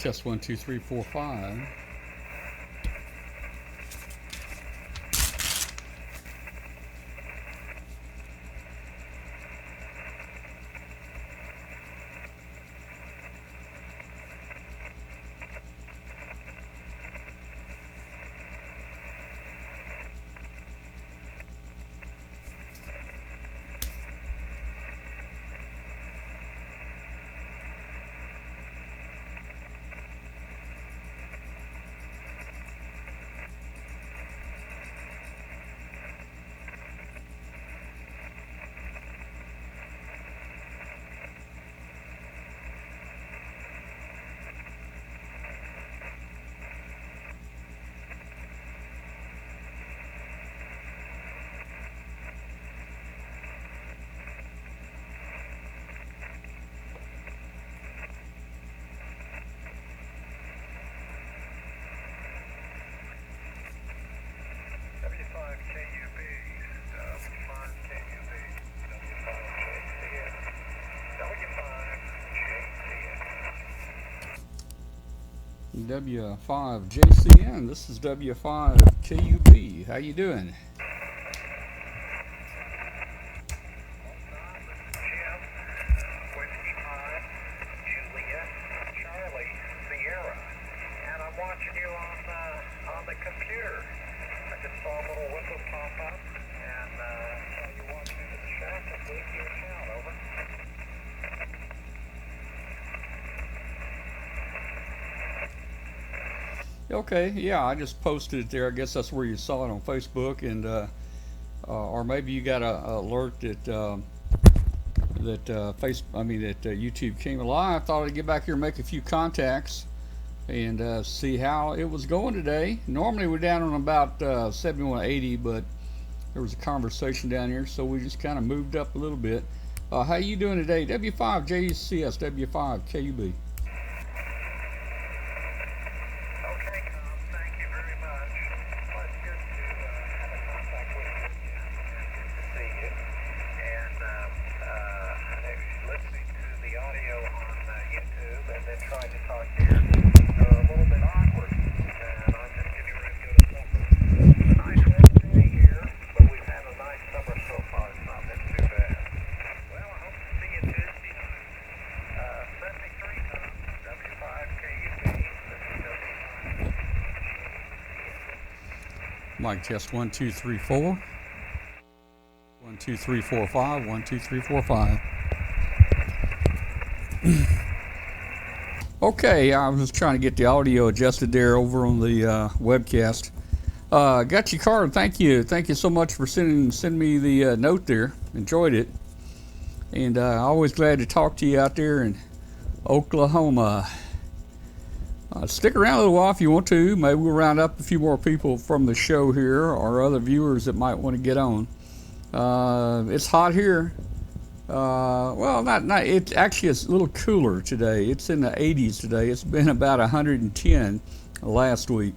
Test 1, 2, 3, 4, 5. W5JCN, this is W5KUB. How you doing? Watching you on the computer. I just saw a little window pop up and saw you walking into the shack and leave your account. Over. Okay, yeah, I just posted it there. I guess that's where you saw it on Facebook, and or maybe you got an alert that YouTube came alive. I thought I'd get back here and make a few contacts and see how it was going today. Normally we're down on about 7180, but there was a conversation down here, so we just kind of moved up a little bit. How you doing today? W5JCS, W5KUB. Mic test 1, 2, 3, 4. 1, 2, 3, 4, 5. 1, 2, 3, 4, 5. Okay, I was just trying to get the audio adjusted there over on the webcast. Got your card. Thank you so much for sending me the note there. Enjoyed it, and always glad to talk to you out there in Oklahoma. Stick around a little while if you want to. Maybe we'll round up a few more people from the show here, or other viewers that might want to get on. It's hot here. Well, not. It's actually a little cooler today. It's in the 80s today. It's been about 110 last week.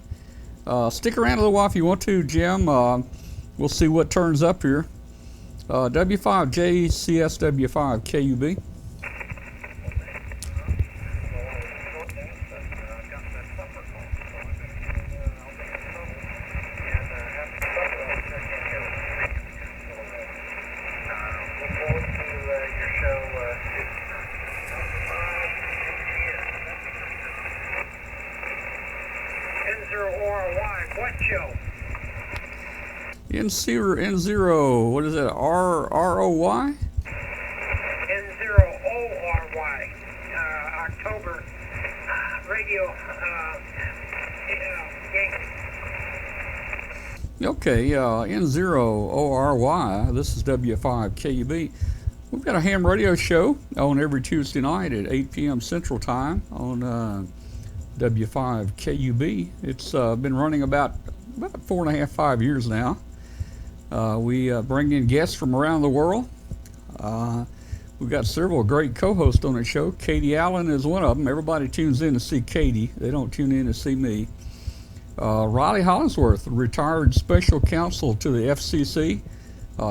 Stick around a little while if you want to, Jim. We'll see what turns up here. W5JCS, W5KUB. N0, what is that? ROY? N0ORY, October, radio, Okay, N0ORY, this is W5KUB. We've got a ham radio show on every Tuesday night at 8 p.m. Central Time on W5KUB. It's been running about 4.5, 5 years now. We bring in guests from around the world. We've got several great co-hosts on the show. Katie Allen is one of them. Everybody tunes in to see Katie. They don't tune in to see me. Riley Hollingsworth, retired special counsel to the FCC.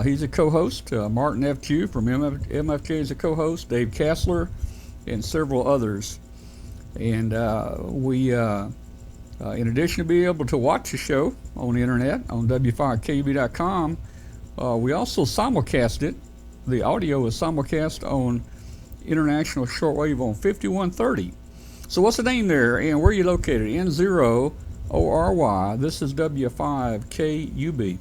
He's a co-host. Martin F. Chu from MFJ is a co-host. Dave Kassler and several others. And in addition to being able to watch the show on the internet on w5kub.com, we also simulcast it. The audio is simulcast on international shortwave on 5130. So what's the name there, and where are you located? N0ORY. This is W5KUB. W5KUB.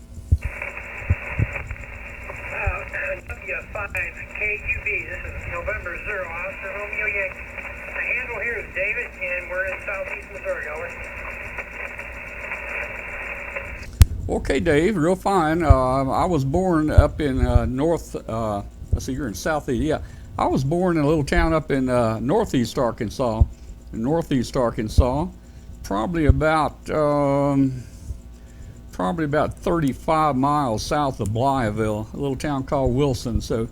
This is November 0, Oscar Romeo Yankee. The handle here is David, and we're in southeast Missouri. Over. Okay, Dave, real fine. I was born up in let's see, you're in southeast. Yeah, I was born in a little town up in northeast Arkansas. Probably about 35 miles south of Blytheville, a little town called Wilson. So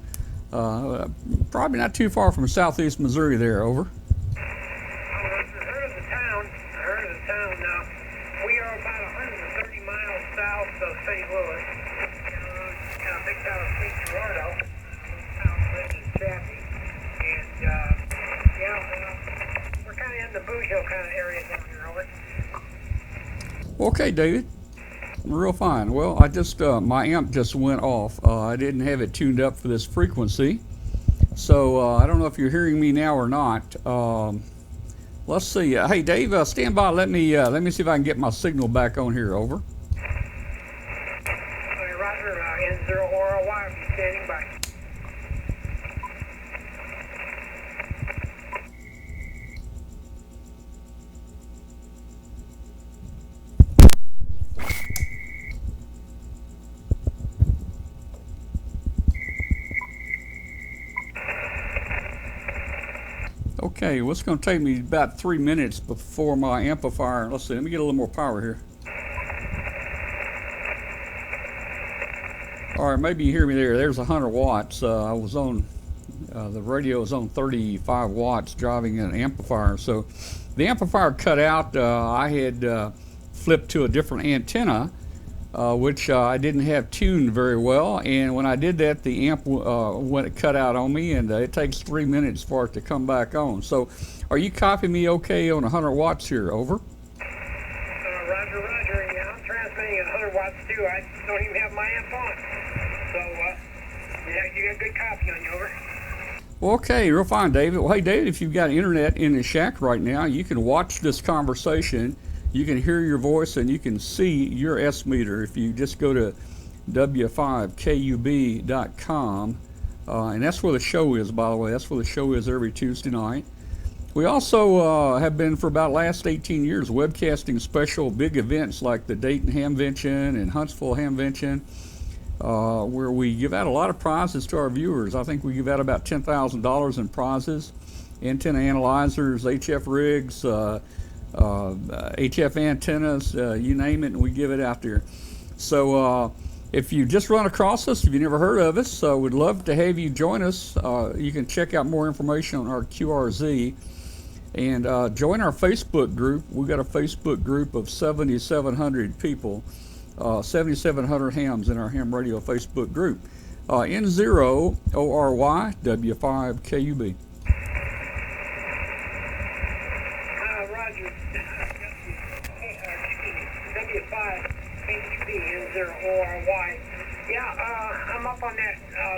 probably not too far from southeast Missouri there. Over. I heard of the town. Now, we are about 130 miles south of St. Louis. Big town of St. Eduardo. Town Rich and Chappie. And, we're kind of in the Boot Hill kind of area down here. Over. Okay, David. Real fine. Well, I just my amp just went off. I didn't have it tuned up for this frequency, so I don't know if you're hearing me now or not. Let's see. Hey, Dave, stand by. Let me see if I can get my signal back on here. Over. Okay, Roger. N0ORY will be standing by. Okay, well, it's going to take me about 3 minutes before my amplifier. Let's see. Let me get a little more power here. All right, maybe you hear me there. There's 100 watts. I was on the radio is on 35 watts driving an amplifier. So the amplifier cut out. I had flipped to a different antenna, which I didn't have tuned very well. And when I did that, the amp went cut out on me, and it takes 3 minutes for it to come back on. So are you copying me okay on 100 watts here? Over. Roger. Yeah, I'm transmitting at 100 watts too. I don't even have my amp on. So, yeah, you got good copy on you. Over. Okay, real fine, David. Well, hey, David, if you've got internet in the shack right now, you can watch this conversation. You can hear your voice, and you can see your S meter if you just go to w5kub.com. And that's where the show is, by the way. That's where the show is every Tuesday night. We also have been, for about the last 18 years, webcasting special big events like the Dayton Hamvention and Huntsville Hamvention, where we give out a lot of prizes to our viewers. I think we give out about $10,000 in prizes, antenna analyzers, HF rigs, HF antennas, you name it, and we give it out there. So if you just run across us, if you never heard of us, we'd love to have you join us. You can check out more information on our QRZ and join our Facebook group. We've got a Facebook group of 7,700 people, 7,700 hams in our ham radio Facebook group. N0ORY W5KUB. W5KUB, yeah, I'm up on that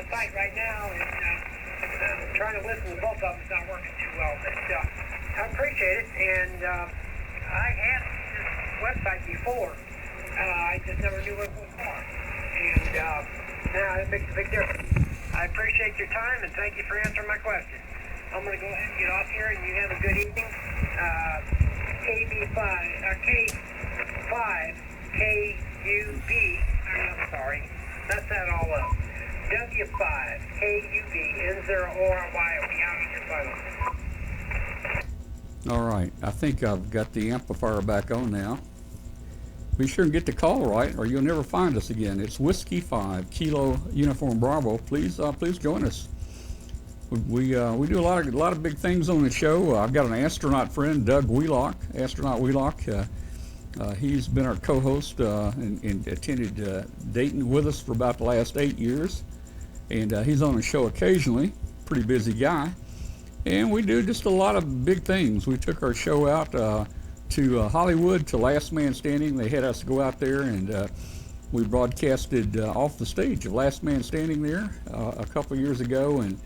site right now, and I'm trying to listen to both of them. It's not working too well, but I appreciate it, and I had this website before. I just never knew what it was for, and now it makes a big difference. I appreciate your time, and thank you for answering my question. I'm going to go ahead and get off here, and you have a good evening. K5KUB, I'm sorry, that's that all up. W5KUB, N0ORY will be out in your phone. All right, I think I've got the amplifier back on now. Be sure and get the call right, or you'll never find us again. It's Whiskey 5 Kilo Uniform Bravo. Please join us. We do a lot of big things on the show. I've got an astronaut friend, Doug Wheelock. Astronaut Wheelock. He's been our co-host and attended Dayton with us for about the last 8 years, and he's on the show occasionally. Pretty busy guy. And we do just a lot of big things. We took our show out to Hollywood to Last Man Standing. They had us go out there, and we broadcasted off the stage of Last Man Standing there a couple years ago. And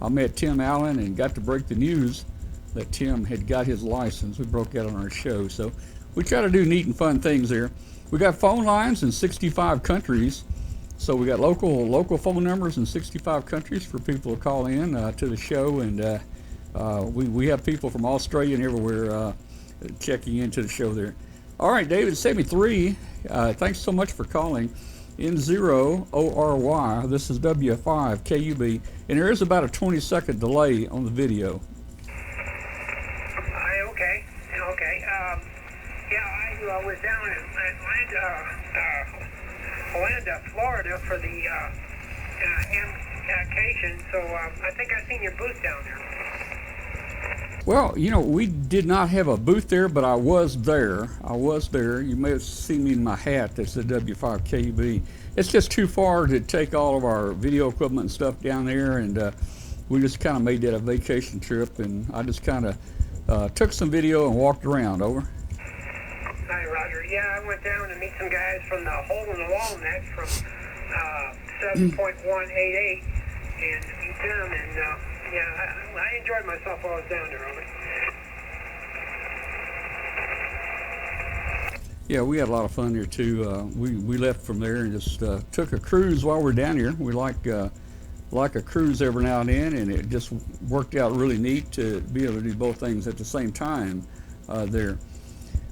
I met Tim Allen and got to break the news that Tim had got his license. We broke that on our show. So we try to do neat and fun things there. We got phone lines in 65 countries. So we got local phone numbers in 65 countries for people to call in to the show, and we have people from Australia and everywhere checking into the show there. All right, David, save me 3. Thanks so much for calling. N0ORY. This is W5KUB, and there is about a 20-second delay on the video. Okay. Yeah, I was down in Atlanta, Florida for the vacation, so I think I seen your booth down there. Well, you know, we did not have a booth there, but I was there. You may have seen me in my hat that said W5KUB. It's just too far to take all of our video equipment and stuff down there, and we just kind of made that a vacation trip, and I just kind of took some video and walked around. Over. Hi, Roger. Yeah, I went down to meet some guys from the Hole in the Wall net from 7.188 and meet them, and yeah, I enjoyed myself while I was down there, Robert. Yeah, we had a lot of fun there too. We left from there and just took a cruise while we're down here. We like a cruise every now and then, and it just worked out really neat to be able to do both things at the same time there.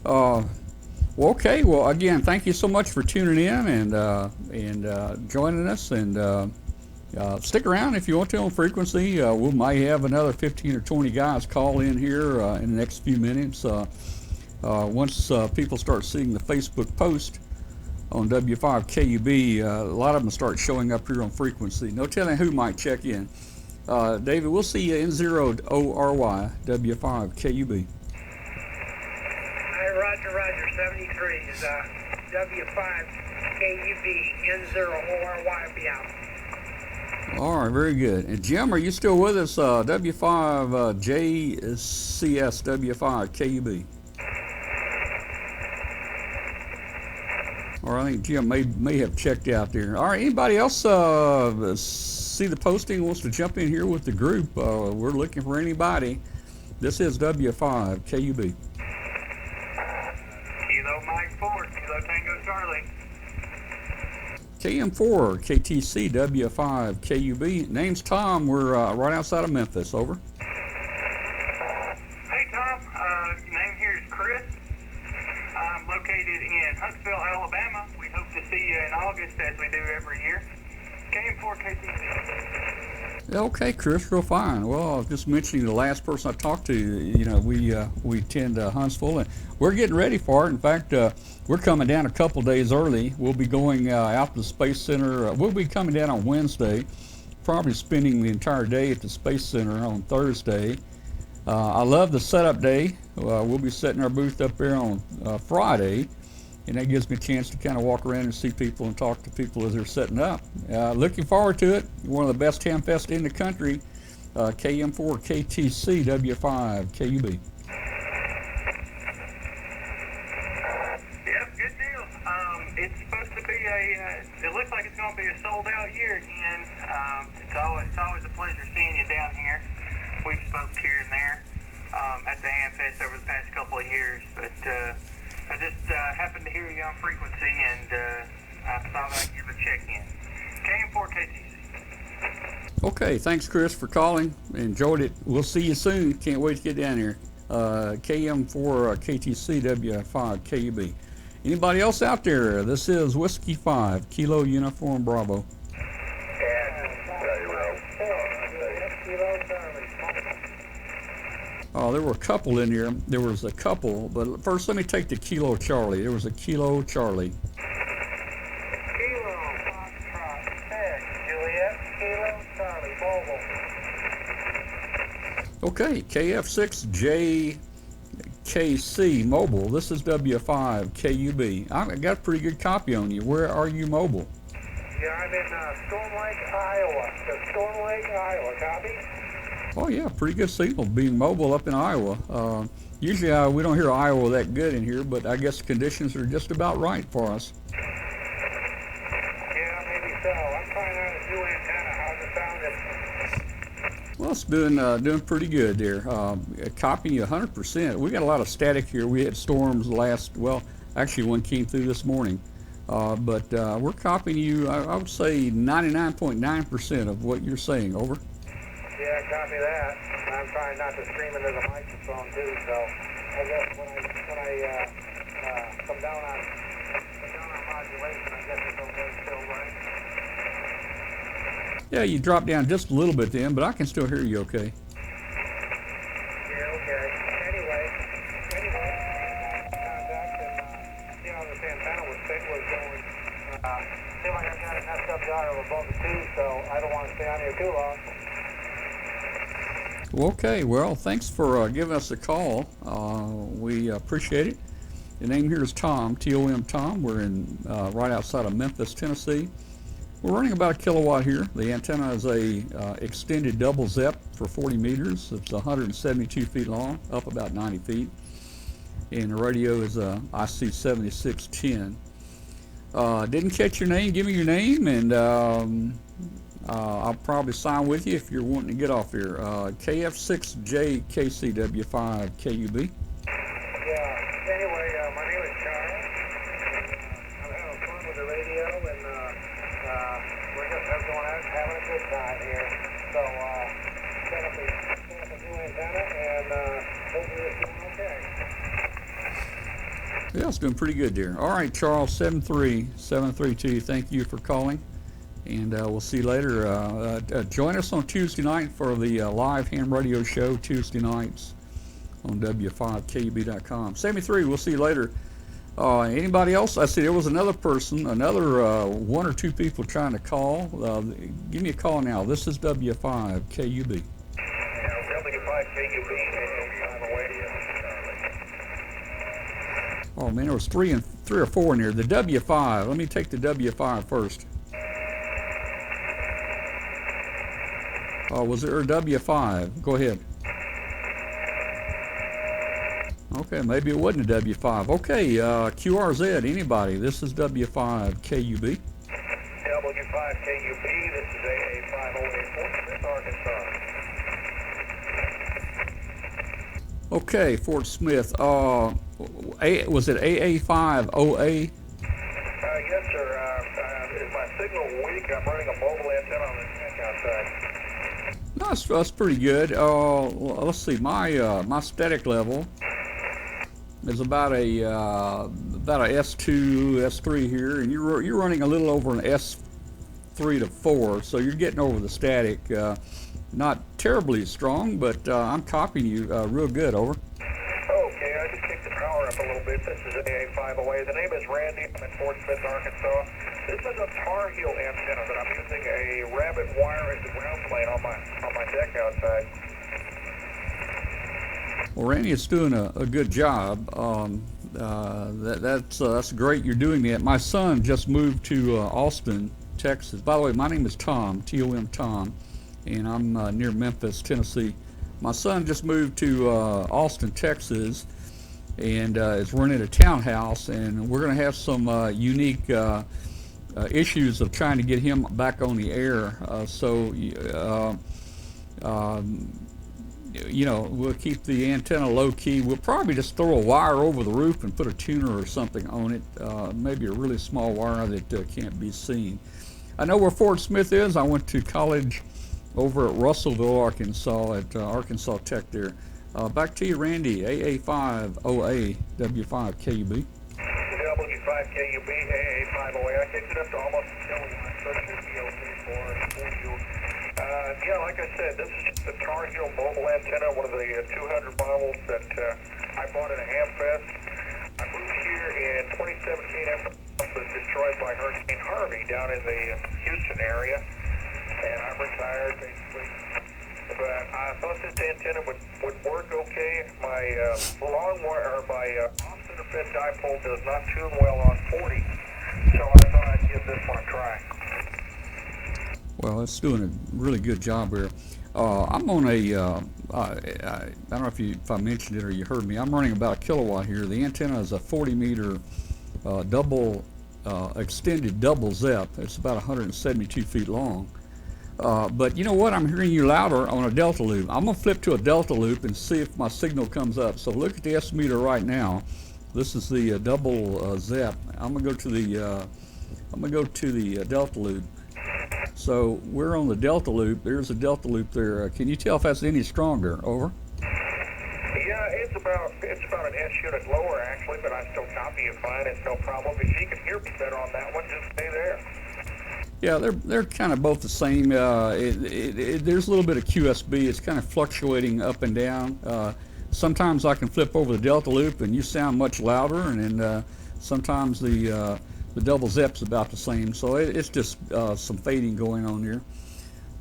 Well, okay. Well, again, thank you so much for tuning in and joining us, and stick around if you want to on frequency. We might have another 15 or 20 guys call in here in the next few minutes. Once people start seeing the Facebook post on W5KUB, a lot of them start showing up here on frequency. No telling who might check in. David, we'll see you N0ORY, W5KUB. Roger, 73 is W5KUB, N0ORY will be out. All right, very good. And Jim, are you still with us? W5JCS, W5KUB. Or I think Jim may have checked out there. All right, anybody else see the posting, wants to jump in here with the group? We're looking for anybody. This is W5KUB. Kilo Mike 4, Kilo Tango Charlie. KM4, KTC, W5KUB. Name's Tom. We're right outside of Memphis. Over. Hey, Tom. Name here is Chris. I'm located in Huntsville, Alabama. We hope to see you in August as we do every year. KM4, KTC. Okay, Chris, real fine. Well, just mentioning the last person I talked to, you know, we attend Huntsville, and we're getting ready for it. In fact, we're coming down a couple days early. We'll be going out to the Space Center. We'll be coming down on Wednesday, probably spending the entire day at the Space Center on Thursday. I love the setup day. We'll be setting our booth up there on Friday, and that gives me a chance to kind of walk around and see people and talk to people as they're setting up. Looking forward to it. One of the best ham fest in the country. KM4 KTC W5KUB. Yep, good deal. It's supposed to be it looks like it's going to be a sold out year again. It's always a pleasure seeing you down here. We've spoke here and there at the ham fest over the past couple of years, but I just happened to hear you on frequency, and I thought I'd give a check-in. KM4 KTC. Okay, thanks, Chris, for calling. Enjoyed it. We'll see you soon. Can't wait to get down here. KM4 KTC W5KUB. Anybody else out there? This is Whiskey 5, Kilo Uniform Bravo. Oh, there were a couple in here. There was a couple, but first let me take the Kilo Charlie. There was a Kilo Charlie. Kilo Foxtrot 6, Juliet, Kilo Charlie, mobile. Okay, KF6JKC mobile. This is W5KUB. I got a pretty good copy on you. Where are you mobile? Yeah, I'm in Storm Lake, Iowa. So Storm Lake, Iowa, copy? Oh yeah, pretty good signal being mobile up in Iowa. Usually we don't hear Iowa that good in here, but I guess conditions are just about right for us. Yeah, maybe so. I'm trying out a new antenna. How's it sounding? Well, it's doing pretty good there. Copying you 100%. We got a lot of static here. We had storms actually one came through this morning. But we're copying you, I would say 99.9% of what you're saying. Over. Yeah, copy that. I'm trying not to scream into the microphone too, so I guess when I come down on modulation, I guess it's okay still, right? Yeah, you drop down just a little bit then, but I can still hear you okay. Yeah, okay. Anyway, contact and this antenna was going. Seemed like I've got it messed up down above the tube, so I don't want to stay on here too long. Okay, well, thanks for giving us a call. We appreciate it. The name here is Tom, T-O-M Tom. We're in right outside of Memphis, Tennessee. We're running about a kilowatt here. The antenna is a extended double ZEP for 40 meters. It's 172 feet long, up about 90 feet. And the radio is a IC7610. Didn't catch your name. Give me your name, and I'll probably sign with you if you're wanting to get off here. KF6JKCW5KUB. Yeah, anyway, my name is Charles. I'm having fun with the radio, and we're just having a good time here. So, set up a new antenna, and hopefully it's doing okay. Yeah, it's doing pretty good there. All right, Charles, 73732, thank you for calling. And we'll see you later. Join us on Tuesday night for the live ham radio show, Tuesday nights on W5KUB.com. 73, we'll see you later. Anybody else? I see there was another person, one or two people trying to call. Give me a call now. This is W5KUB. Oh man, there was three or four in here. The W5. Let me take the W5 first. Oh, was there a W5? Go ahead. Okay, maybe it wasn't a W5. Okay, QRZ, anybody? This is W5KUB. W5KUB, this is AA508, Arkansas. Okay, Fort Smith. Was it AA5OA? Yes, sir. Is my signal weak? I'm running a mobile antenna on the tank outside. No, that's pretty good. Let's see. My static level is about a S2, S3 here, and you're running a little over an S3 to 4, so you're getting over the static. Not terribly strong, but I'm copying you real good. Over. Okay, I just kicked the power up a little bit. This is AA508. The name is Randy. I'm in Fort Smith, Arkansas. This is a Tar Heel antenna that I'm using a rabbit wire as a ground plane on my deck outside. Well, Randy is doing a good job. That's great you're doing that. My son just moved to Austin, Texas. By the way, my name is Tom, T-O-M Tom, and I'm near Memphis, Tennessee. My son just moved to Austin, Texas, and is renting a townhouse, and we're going to have some unique issues of trying to get him back on the air. We'll keep the antenna low key. We'll probably just throw a wire over the roof and put a tuner or something on it, maybe a really small wire that can't be seen. I know where Fort Smith is. I went to college over at Russellville, Arkansas, at Arkansas Tech there. Back to you, Randy, AA5OA, W5KUB. W5KUB, AA5OA. I kicked it up to almost a kilowatt, so it should be okay for you. Yeah, like I said, this is just a Tar Heel mobile antenna, one of the 200 models that I bought at a ham fest. I moved here in 2017 after it was destroyed by Hurricane Harvey down in the Houston area, and I'm retired basically. But I thought this antenna would work okay. My long wire, or my off-center fed dipole does not tune well on 40, so I thought I'd give this one a try. Well, it's doing a really good job here. I'm on I don't know if I mentioned it or you heard me. I'm running about a kilowatt here. The antenna is a 40 meter double extended double ZEP. It's about 172 feet long. But you know what? I'm hearing you louder on a delta loop. I'm gonna flip to a delta loop and see if my signal comes up. So look at the S meter right now. This is the double ZEP. I'm gonna go to the delta loop. So we're on the delta loop. There's a delta loop there. Can you tell if that's any stronger? Over. Yeah, it's about an S unit lower actually, but I still copy you fine. It's no problem. If you can hear me better on that one, just stay there. Yeah, they're kind of both the same. There's a little bit of QSB. It's kind of fluctuating up and down. Sometimes I can flip over the delta loop and you sound much louder, and then sometimes the double ZEP's about the same. So it's just some fading going on here.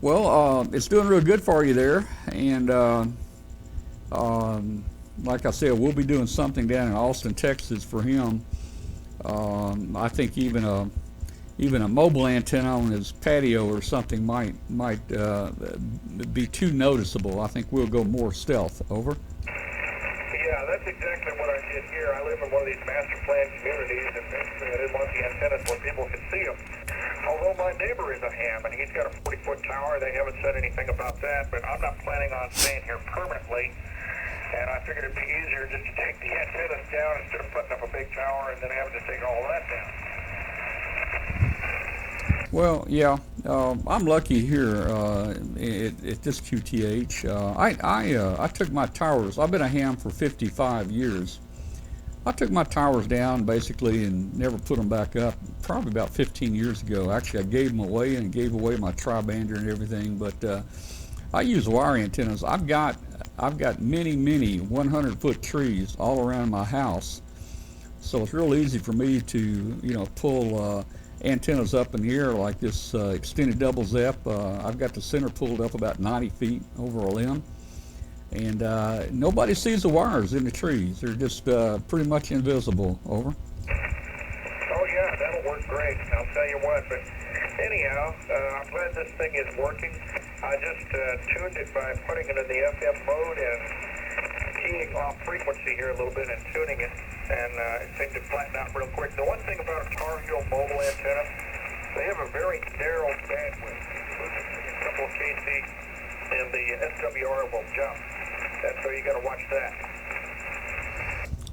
Well, it's doing real good for you there, and like I said, we'll be doing something down in Austin, Texas for him. I think even a mobile antenna on his patio or something might be too noticeable. I think we'll go more stealth. Over. Yeah, that's exactly what I did here. I live in one of these master plan communities, and basically I didn't want the antennas where people could see them. Although my neighbor is a ham, and he's got a 40-foot tower. They haven't said anything about that, but I'm not planning on staying here permanently. And I figured it'd be easier just to take the antennas down instead of putting up a big tower and then having to take all that down. Well, yeah, I'm lucky here at this QTH. I took my towers. I've been a ham for 55 years. I took my towers down basically and never put them back up. Probably about 15 years ago. Actually, I gave them away and gave away my tri-bander and everything. But I use wire antennas. I've got many 100-foot trees all around my house, so it's real easy for me to pull antennas up in the air like this extended double ZEP. I've got the center pulled up about 90 feet over a limb, and nobody sees the wires in the trees. They're just pretty much invisible. Over. Oh yeah, that'll work great. I'll tell you what, but anyhow, I'm glad this thing is working. I just tuned it by putting it in the FM mode and keying off frequency here a little bit and tuning it, and it seemed to flatten out real quick. The one thing about a Tar Heel mobile antenna, they have a very narrow bandwidth. A couple of KC, and the SWR will jump. And so you got to watch that.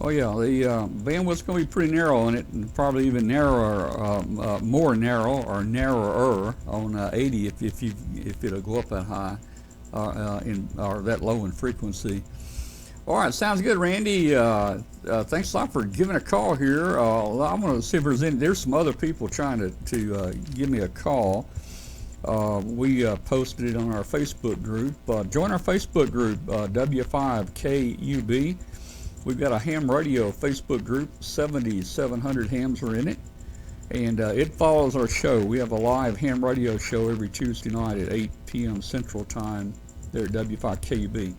Oh yeah, the bandwidth's going to be pretty narrow on it, and probably even narrower, more narrow or narrower on 80 if it'll go up that high or that low in frequency. All right, sounds good, Randy. Thanks a lot for giving a call here. I'm going to see if there's some other people trying to give me a call. We posted it on our Facebook group. Join our Facebook group, W5KUB. We've got a ham radio Facebook group. 7,700 hams are in it, and it follows our show. We have a live ham radio show every Tuesday night at 8 p.m. Central Time there at W5KUB.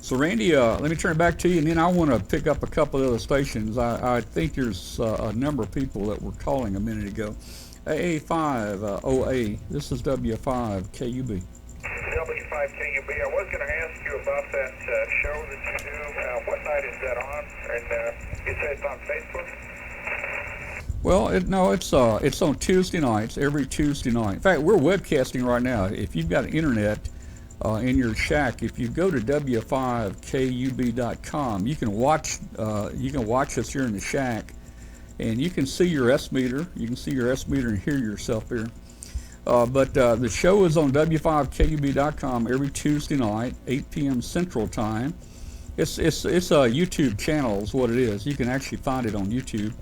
So Randy, let me turn it back to you, and then I want to pick up a couple of other stations. I think there's a number of people that were calling a minute ago. AA5OA, this is W5KUB. W5KUB, I was going to ask you about that show that you do. What night is that on? And you said it's on Facebook? Well, it's on Tuesday nights, every Tuesday night. In fact, we're webcasting right now. If you've got internet in your shack, if you go to w5kub.com, you can watch us here in the shack, and you can see your S meter. You can see your S meter and hear yourself here. But the show is on w5kub.com every Tuesday night, 8 p.m. Central Time. It's a YouTube channel is what it is. You can actually find it on YouTube.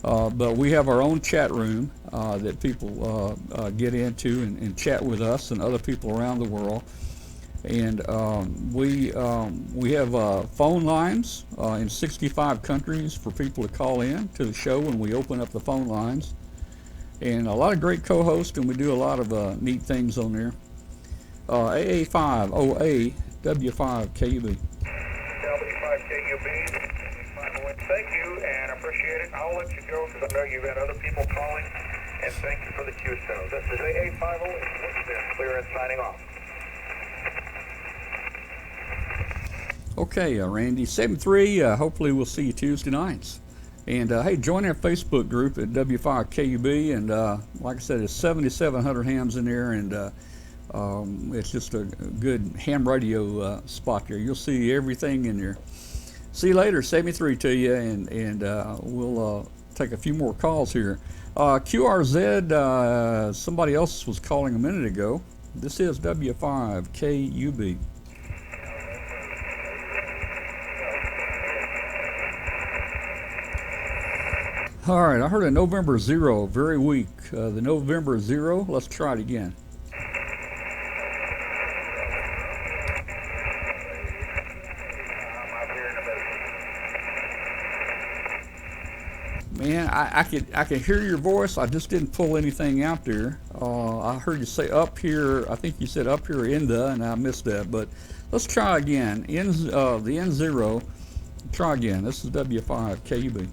But we have our own chat room that people get into and chat with us and other people around the world. And we have phone lines in 65 countries for people to call in to the show when we open up the phone lines. And a lot of great co-hosts, and we do a lot of neat things on there. AA5OA W5KUB. W5KUB. Thank you, and appreciate it. I'll let you go because I know you've got other people calling. And thank you for the QSO. This is AA5OA. Clear and signing off. Okay, Randy, 73. Hopefully we'll see you Tuesday nights. And hey, join our Facebook group at W5KUB. And like I said, it's 7,700 hams in there, and it's just a good ham radio spot there. You'll see everything in there. See you later, 73 to you, and we'll take a few more calls here. QRZ, somebody else was calling a minute ago. This is W5KUB. All right, I heard a November 0, very weak. The November 0, let's try it again. Man, I could hear your voice. I just didn't pull anything out there. I heard you say up here. I think you said up here in the, and I missed that. But let's try again. The N0. Try again. This is W5KUB.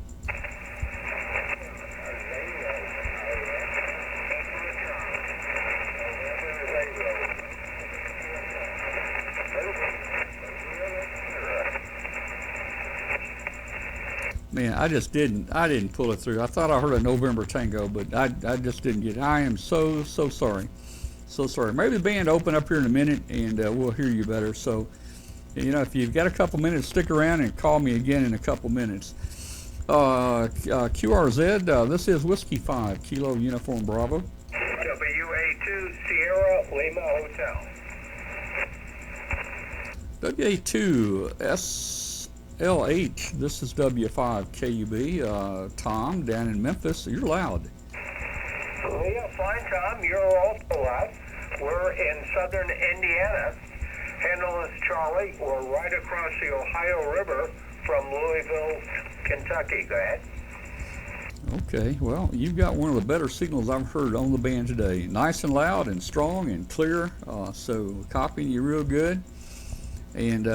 Man, I didn't pull it through. I thought I heard a November Tango, but I just didn't get it. I am so sorry. So sorry. Maybe the band will open up here in a minute, and we'll hear you better. So, you know, if you've got a couple minutes, stick around and call me again in a couple minutes. QRZ, this is Whiskey 5, Kilo Uniform Bravo. WA2 Sierra Lima Hotel. WA2 SLH, this is W5KUB. Tom, down in Memphis, you're loud. Yeah, fine, Tom. You're also loud. We're in southern Indiana. Handle is Charlie. We're right across the Ohio River from Louisville, Kentucky. Go ahead. Okay, well, you've got one of the better signals I've heard on the band today. Nice and loud and strong and clear, so copying you real good. And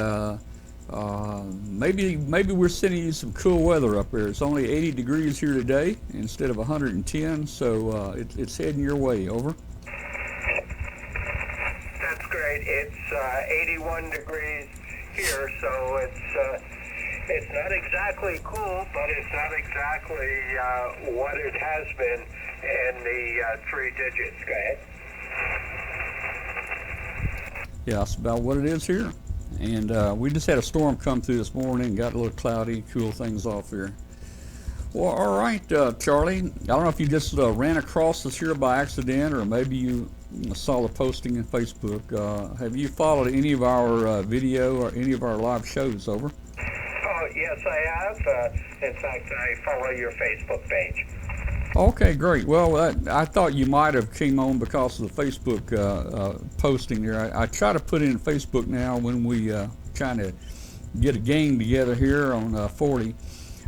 maybe we're sending you some cool weather up there. It's only 80 degrees here today instead of 110, so it's heading your way. Over. That's great. It's 81 degrees here, so it's not exactly cool, but it's not exactly what it has been in the 3 digits. Go ahead. Yeah, that's about what it is here. And we just had a storm come through this morning, got a little cloudy, cool things off there. Well, all right, Charlie, I don't know if you just ran across this here by accident, or maybe you saw the posting in Facebook. Have you followed any of our video or any of our live shows? Over. Oh, yes, I have. In fact, I follow your Facebook page. Okay, great. Well, I thought you might have came on because of the Facebook posting there. I try to put in Facebook now when we trying to get a gang together here on 40.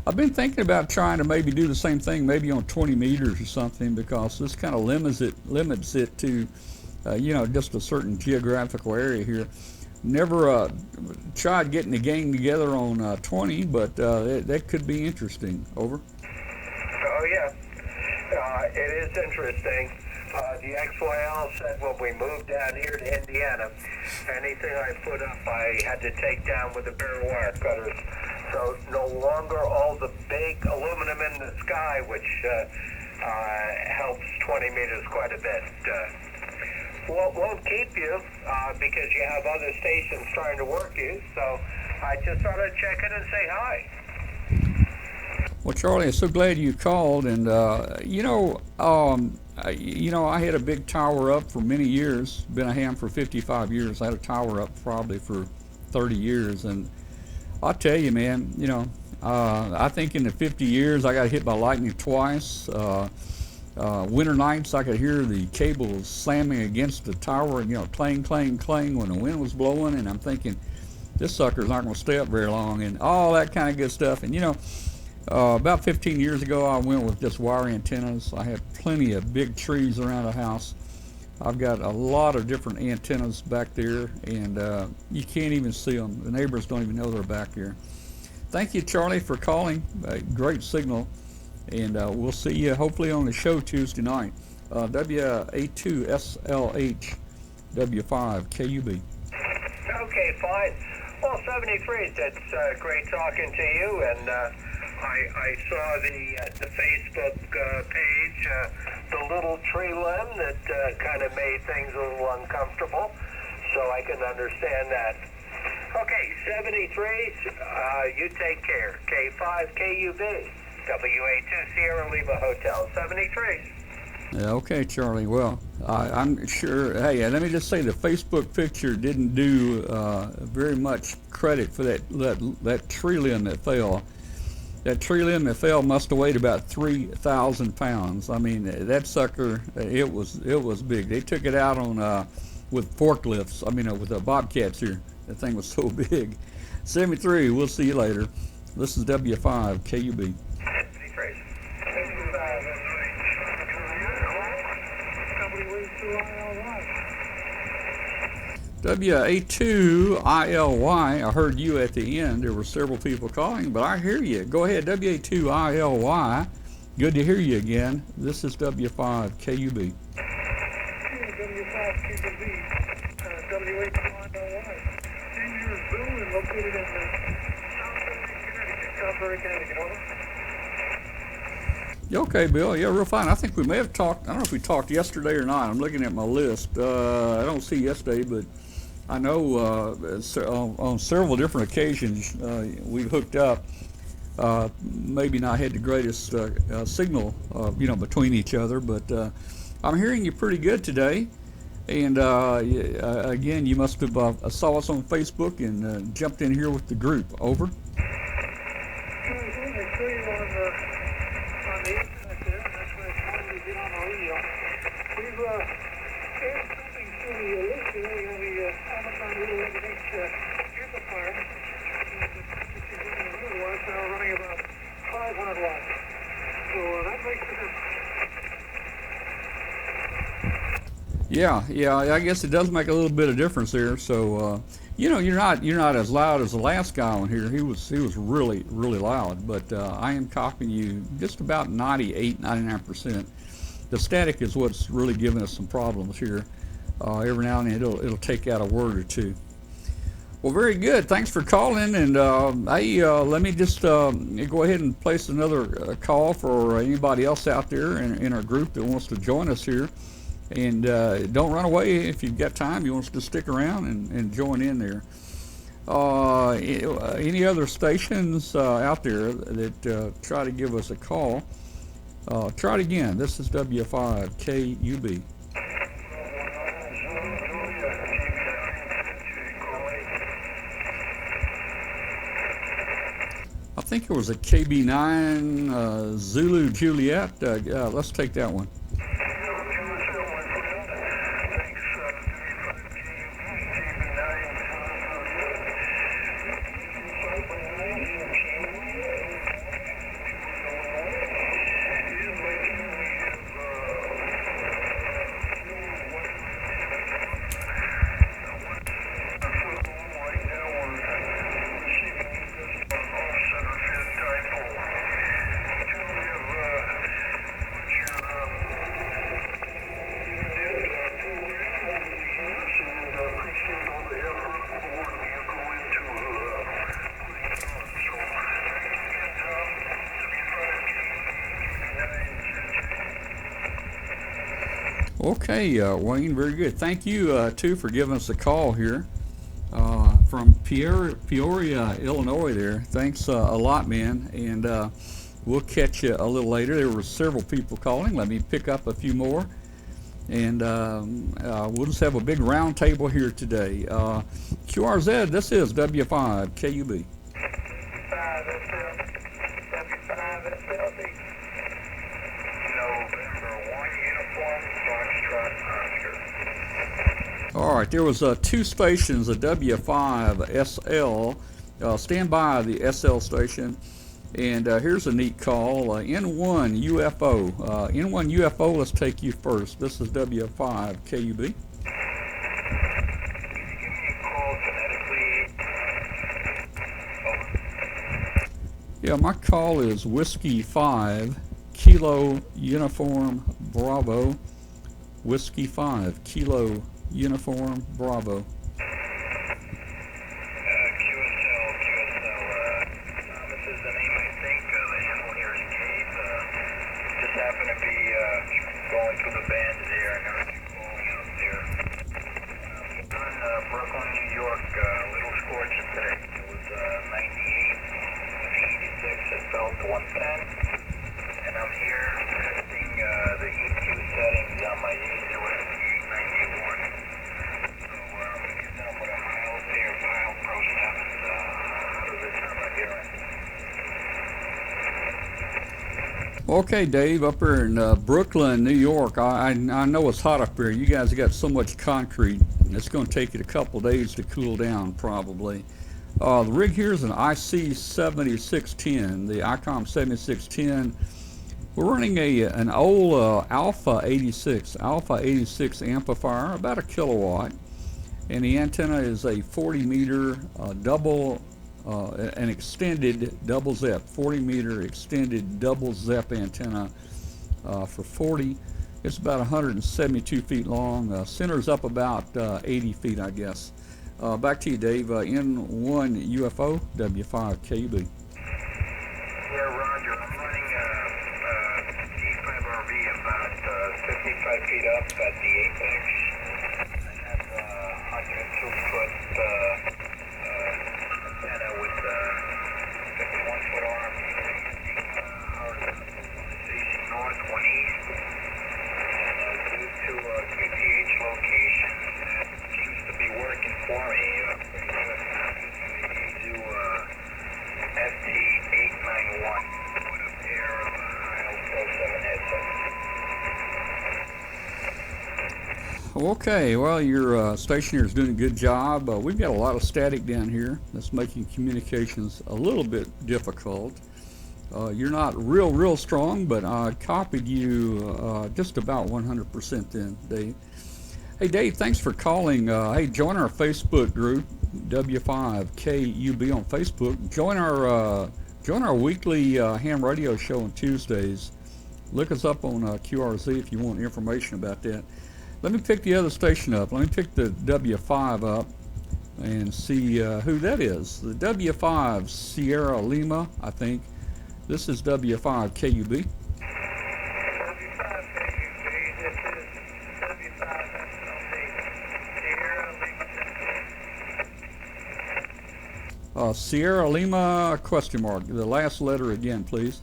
I've been thinking about trying to maybe do the same thing, maybe on 20 meters or something, because this kind of limits it to, just a certain geographical area here. Never tried getting a gang together on 20, but that could be interesting. Over. Oh, yeah. It is interesting. The XYL said when we moved down here to Indiana, anything I put up I had to take down with the bare wire cutters. So no longer all the big aluminum in the sky, which helps 20 meters quite a bit. Won't keep you because you have other stations trying to work you. So I just thought I'd check in and say hi. Well, Charlie, I'm so glad you called, and I had a big tower up for many years. Been a ham for 55 years. I had a tower up probably for 30 years, and I'll tell you, man, I think in the 50 years I got hit by lightning twice. Winter nights I could hear the cables slamming against the tower, and clang, clang, clang when the wind was blowing, and I'm thinking, this sucker's not going to stay up very long, and all that kind of good stuff. And about 15 years ago, I went with just wire antennas. I had plenty of big trees around the house. I've got a lot of different antennas back there, and you can't even see them. The neighbors don't even know they're back here. Thank you, Charlie, for calling. Great signal, and we'll see you hopefully on the show Tuesday night. WA2SLH W5KUB. Okay, fine. Well, 73, that's great talking to you, and I saw the Facebook page, the little tree limb that kind of made things a little uncomfortable, so I can understand that. Okay, 73, you take care. K5 KUB, WA2 Sierra Lima Hotel, 73. Yeah, okay, Charlie. Well, I'm sure. Hey, let me just say the Facebook picture didn't do very much credit for that tree limb that fell. That tree limb that fell must have weighed about 3,000 pounds. I mean, that sucker, it was big. They took it out on with forklifts. I mean, with the bobcats here. That thing was so big. 73. We'll see you later. This is W5 KUB. WA2ILY, I heard you at the end. There were several people calling, but I hear you. Go ahead, WA2ILY. Good to hear you again. This is W5 KUB. W5 KUB, WA2ILY. Senior Zoo and located in Southbury, Connecticut. Over. Okay, Bill. Yeah, real fine. I think we may have talked. I don't know if we talked yesterday or not. I'm looking at my list. I don't see yesterday, but I know on several different occasions we hooked up. Maybe not had the greatest signal, between each other, but I'm hearing you pretty good today. And again, you must have saw us on Facebook and jumped in here with the group. Over. Running about 500 watts. So that makes a difference. Yeah, I guess it does make a little bit of difference there. So you're not as loud as the last guy on here. He was really loud, but I am copying you just about 99%. The static is what's really giving us some problems here. Every now and then it'll take out a word or two. Well, very good. Thanks for calling. And hey, let me just go ahead and place another call for anybody else out there in our group that wants to join us here. And don't run away if you've got time. You want us to stick around and join in there. Any other stations out there that try to give us a call, try it again. This is W5 KUB. I think it was a KB9 Zulu Juliet. Let's take that one. Okay, Wayne, very good. Thank you, too, for giving us a call here from Peoria, Illinois there. Thanks a lot, man, and we'll catch you a little later. There were several people calling. Let me pick up a few more, and we'll just have a big round table here today. QRZ, this is W5 KUB. All right, there was two stations, a W5SL. Stand by the SL station. And here's a neat call, N1 UFO. N1 UFO, let's take you first. This is W5 KUB. Yeah, my call is Whiskey 5, Kilo Uniform Bravo. Whiskey 5, Kilo Uniform Bravo. for the band there. I heard you calling out there. On Brooklyn, New York, little scorching today. It was 98, 86, it fell to 110. And I'm here testing the EQ settings on my user with 91. So getting them with a mild there, mild Pro 7s out of the turbo hearing. Okay, Dave, up here in Brooklyn, New York, I know it's hot up here. You guys got so much concrete, it's going to take it a couple days to cool down, probably. The rig here is an IC 7610, the ICOM 7610. We're running an old Alpha 86 amplifier, about a kilowatt, and the antenna is a 40 meter an extended double ZEP, 40 meter extended double ZEP antenna for 40. It's about 172 feet long. Center's up about 80 feet, I guess. Back to you, Dave. N1 UFO, W5 KUB. Yeah, Roger. I'm running G5RV about 55 feet up at the apex. I have a 102-foot antenna with 51-foot arm facing north, 1 east. Due to QTH location, that seems to be working for me pretty good. I'm using the FT891 with a pair of Pro 7 headsets. Okay, well, your station here is doing a good job. We've got a lot of static down here that's making communications a little bit difficult. You're not real strong, but I copied you just about 100% then, Dave. Hey, Dave, thanks for calling. Hey, join our Facebook group, W5KUB on Facebook. Join our weekly ham radio show on Tuesdays. Look us up on QRZ if you want information about that. Let me pick the other station up. Let me pick the W5 up and see who that is. The W5 Sierra Lima, I think. This is W5 KUB. Sierra Lima, question mark. The last letter again, please.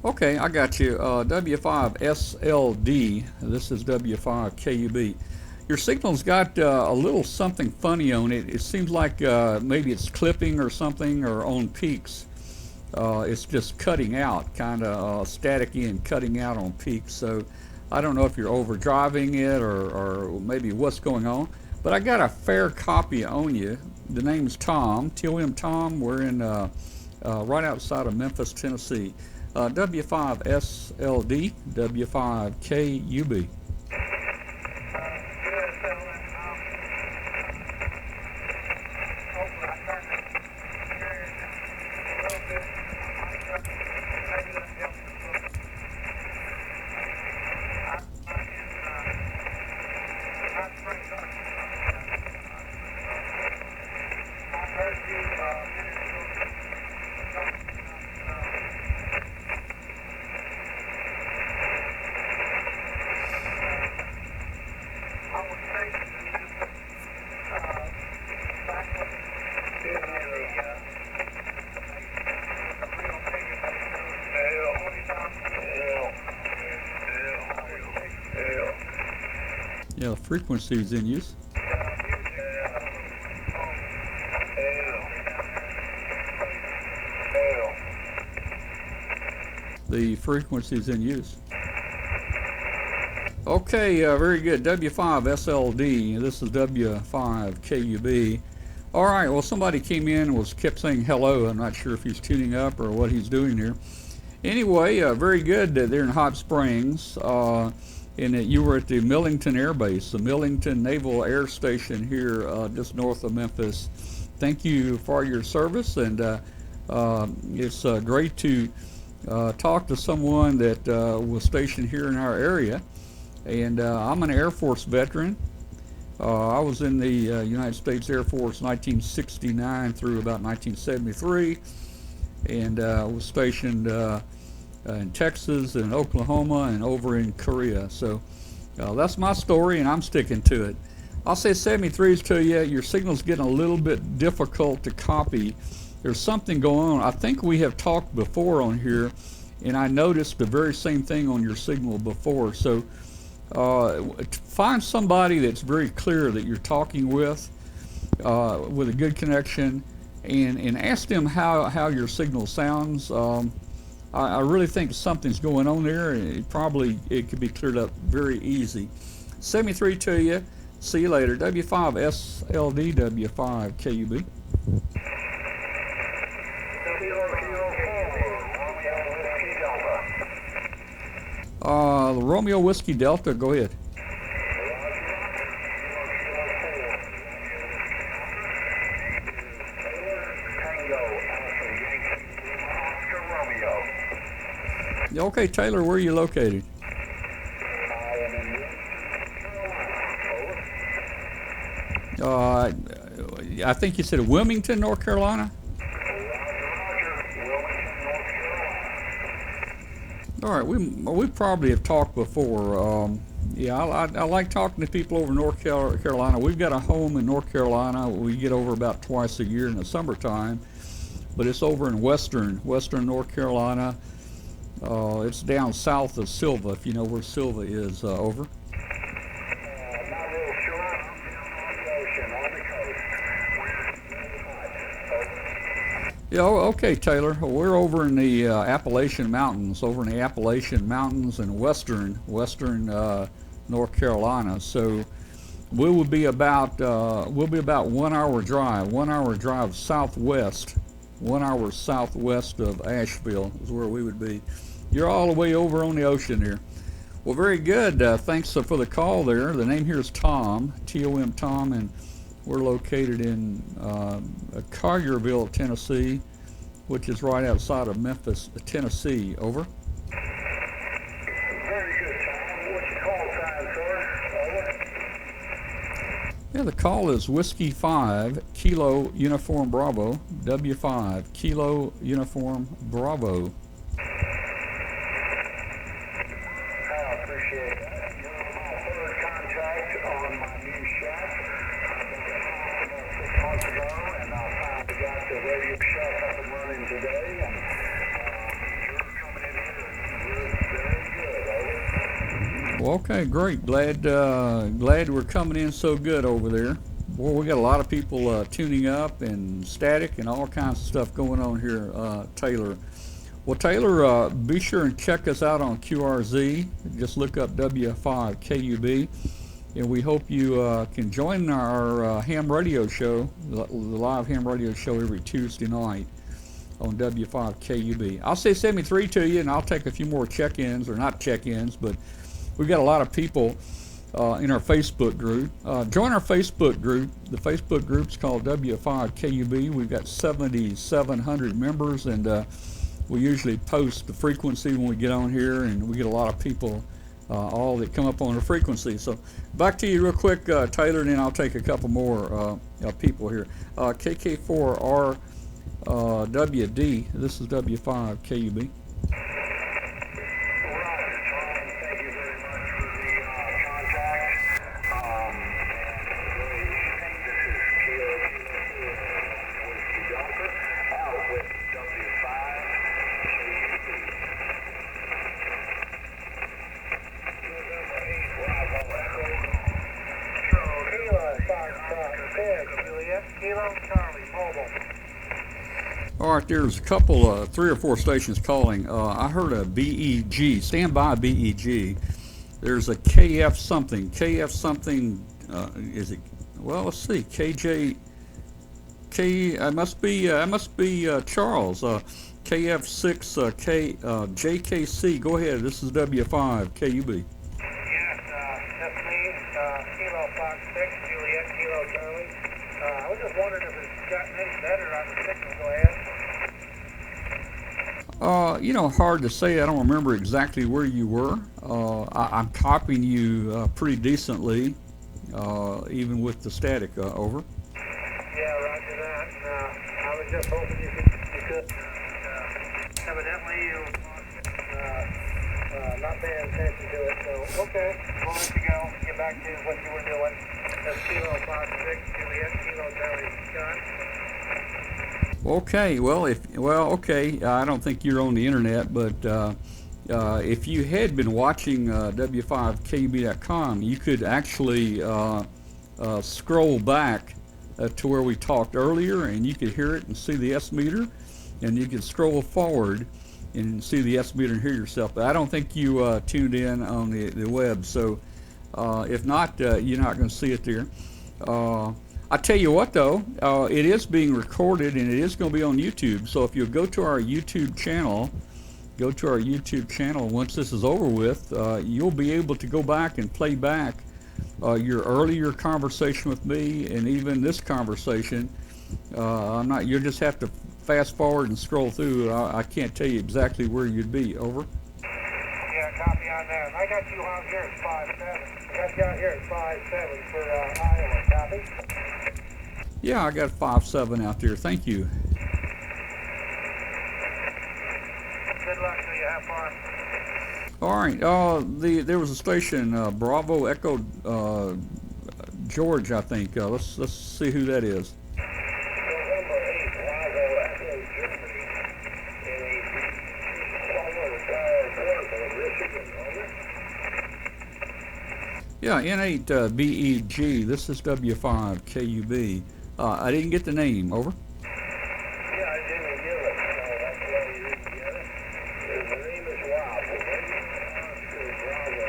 Okay, I got you. W5SLD. This is W5 KUB. Your signal's got a little something funny on it. It seems like maybe it's clipping or something, or on peaks. It's just cutting out, kind of staticky and cutting out on peaks. So I don't know if you're overdriving it or maybe what's going on. But I got a fair copy on you. The name's Tom, TOM Tom. We're in right outside of Memphis, Tennessee. W5SLD, W5KUB. Yeah, the frequency is in use. The frequency is in use. Okay, very good. W5SLD. This is W5KUB. All right. Well, somebody came in and kept saying hello. I'm not sure if he's tuning up or what he's doing here. Anyway, very good. They're in Hot Springs. And you were at the Millington Air Base, the Millington Naval Air Station here just north of Memphis. Thank you for your service, and it's great to talk to someone that was stationed here in our area. And I'm an Air Force veteran. I was in the United States Air Force 1969 through about 1973. and was stationed in Texas and Oklahoma and over in Korea. So that's my story, and I'm sticking to it. I'll say 73s to you. Your signal's getting a little bit difficult to copy. There's something going on. I think we have talked before on here, and I noticed the very same thing on your signal before. So find somebody that's very clear that you're talking with a good connection, and ask them how your signal sounds. I really think something's going on there, and it could be cleared up very easy. 73 to you. See you later. W5SLD, W5 KUB. The Romeo Whiskey Delta, go ahead. Okay, Taylor, where are you located? I think you said Wilmington, North Carolina? All right, we probably have talked before. I like talking to people over North Carolina. We've got a home in North Carolina. We get over about twice a year in the summertime, but it's over in western North Carolina. It's down south of Silva, if you know where Silva is. Over. Yeah, okay, Taylor. We're over in the Appalachian Mountains, in western North Carolina. So we will be about 1 hour drive southwest, 1 hour southwest of Asheville is where we would be. You're all the way over on the ocean here. Well, very good. Thanks for the call there. The name here is Tom, T-O-M, Tom, and we're located in Collierville, Tennessee, which is right outside of Memphis, Tennessee. Over. Very good, Tom. What's the call sign, sir? Over. Yeah, the call is Whiskey 5, Kilo Uniform Bravo, W5, Kilo Uniform Bravo. Well, okay, great. Glad we're coming in so good over there. Boy, we got a lot of people tuning up and static and all kinds of stuff going on here, Taylor. Well, Taylor, be sure and check us out on QRZ. Just look up W5KUB. And we hope you can join our ham radio show, the live ham radio show every Tuesday night on W5KUB. I'll say 73 to you, and I'll take a few more check-ins, or not check-ins, but we've got a lot of people in our Facebook group. Join our Facebook group. The Facebook group's called W5KUB. We've got 7,700 members, and we usually post the frequency when we get on here, and we get a lot of people all that come up on the frequency. So back to you real quick, Taylor, and then I'll take a couple more people here. KK4RWD, this is W5KUB. All right, there's a couple, 3 or 4 stations calling. I heard a BEG, stand by BEG. There's a KF something, is it, well, let's see, I must be Charles, KF6, JKC, go ahead, this is W5, KUB. Yes, that's me, Kilo 56, Juliet, Kilo Charlie. I was just wondering if it's gotten any better on the signal. Go ahead. Hard to say. I don't remember exactly where you were. I'm copying you pretty decently, even with the static. Over. Yeah, roger that. I was just hoping you could apparently you not paying attention to it, so okay, we'll let you go. Get back to what you were doing. That's Kilo 56, Juliet, Kilo Charlie Scott. Okay, okay. I don't think you're on the internet, but if you had been watching W5KUB.com, you could actually scroll back to where we talked earlier, and you could hear it and see the S meter, and you could scroll forward and see the S meter and hear yourself. But I don't think you tuned in on the web, so if not, you're not going to see it there. I tell you what, though, it is being recorded and it is going to be on YouTube. So if you go to our YouTube channel, once this is over with, you'll be able to go back and play back your earlier conversation with me and even this conversation. You'll just have to fast forward and scroll through. I can't tell you exactly where you'd be. Over. Yeah, copy on that. I got you out here at 5-7. Got you out here at 5-7 for Iowa. Copy? Yeah, I got 5-7 out there. Thank you. Good luck to you. Have fun. All right. There was a station, Bravo Echo George, I think. Let's see who that is. November 8th, Bravo Echo Germany. Yeah, N8BEG. This is W5KUB. I didn't get the name. Over. Yeah, I didn't get it, so that's why you didn't get it. The name is Rob. Bravo.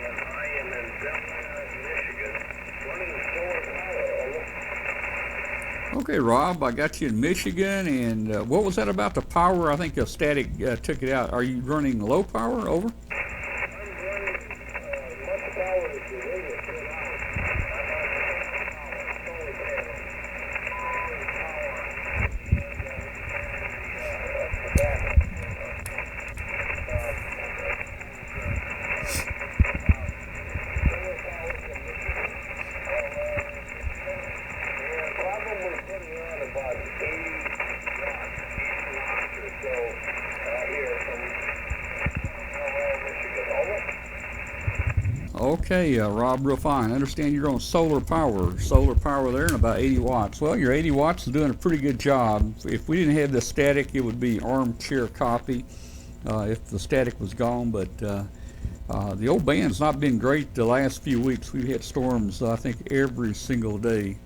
And I am in Bethlehem, Michigan. Running solar power. Okay, Rob, I got you in Michigan. And what was that about the power? I think a static took it out. Are you running low power? Over. I'm running much power as the radio put out. Okay, Rob, real fine. I understand you're on solar power there, and about 80 watts. Well, your 80 watts is doing a pretty good job. If we didn't have the static, it would be armchair copy if the static was gone. But the old band's not been great the last few weeks. We've had storms, I think, every single day,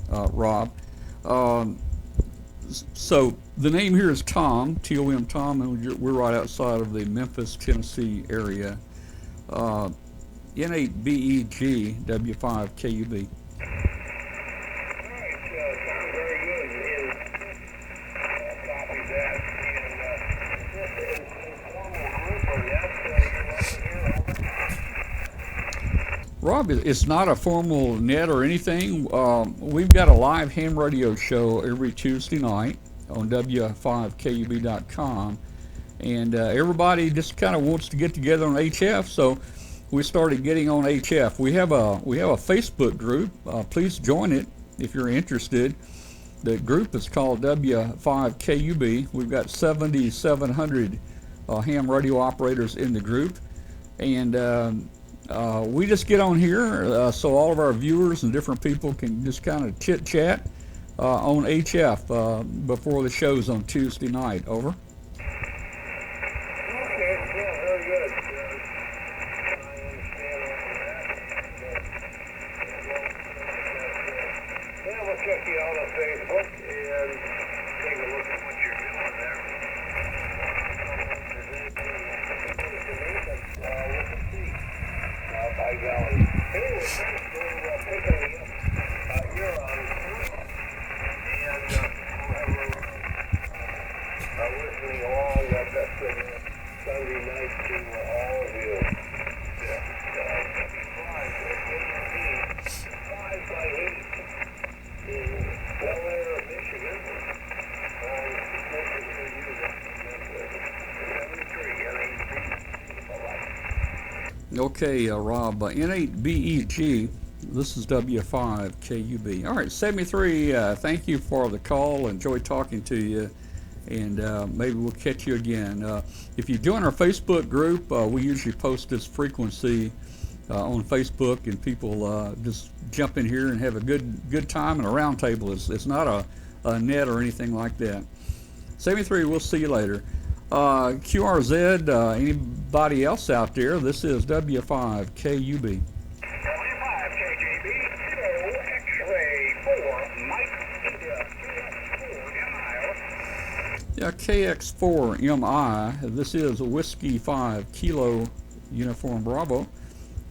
Rob. So the name here is Tom, T-O-M, Tom, and we're right outside of the Memphis, Tennessee area. N8BEG W5KUB. Rob, it's not a formal net or anything. We've got a live ham radio show every Tuesday night on W5KUB.com, and everybody just kind of wants to get together on HF, so we started getting on HF. We have a Facebook group. Please join it if you're interested. The group is called W5KUB. We've got 7,700 ham radio operators in the group, and we just get on here so all of our viewers and different people can just kind of chit chat on HF before the shows on Tuesday night. Over. Check you out on Facebook and take a look at what you're doing there. We'll see. By golly. Anyway, thanks for picking me up. You're on and listening along. That's a Sunday night to all of you. Yeah. 5 by 8. In Delaware, Michigan, Okay, Rob, N8BEG, this is W5KUB. All right, 73, thank you for the call. Enjoyed talking to you. and maybe we'll catch you again. If you join our Facebook group, we usually post this frequency on Facebook, and people just jump in here and have a good time and a round table. It's not a net or anything like that. 73, we'll see you later. QRZ, anybody else out there? This is W5KUB. W5KJB, Kilo X-ray 4, Mike India, KX4, Yeah, KX4MI. This is a Whiskey 5 Kilo Uniform Bravo.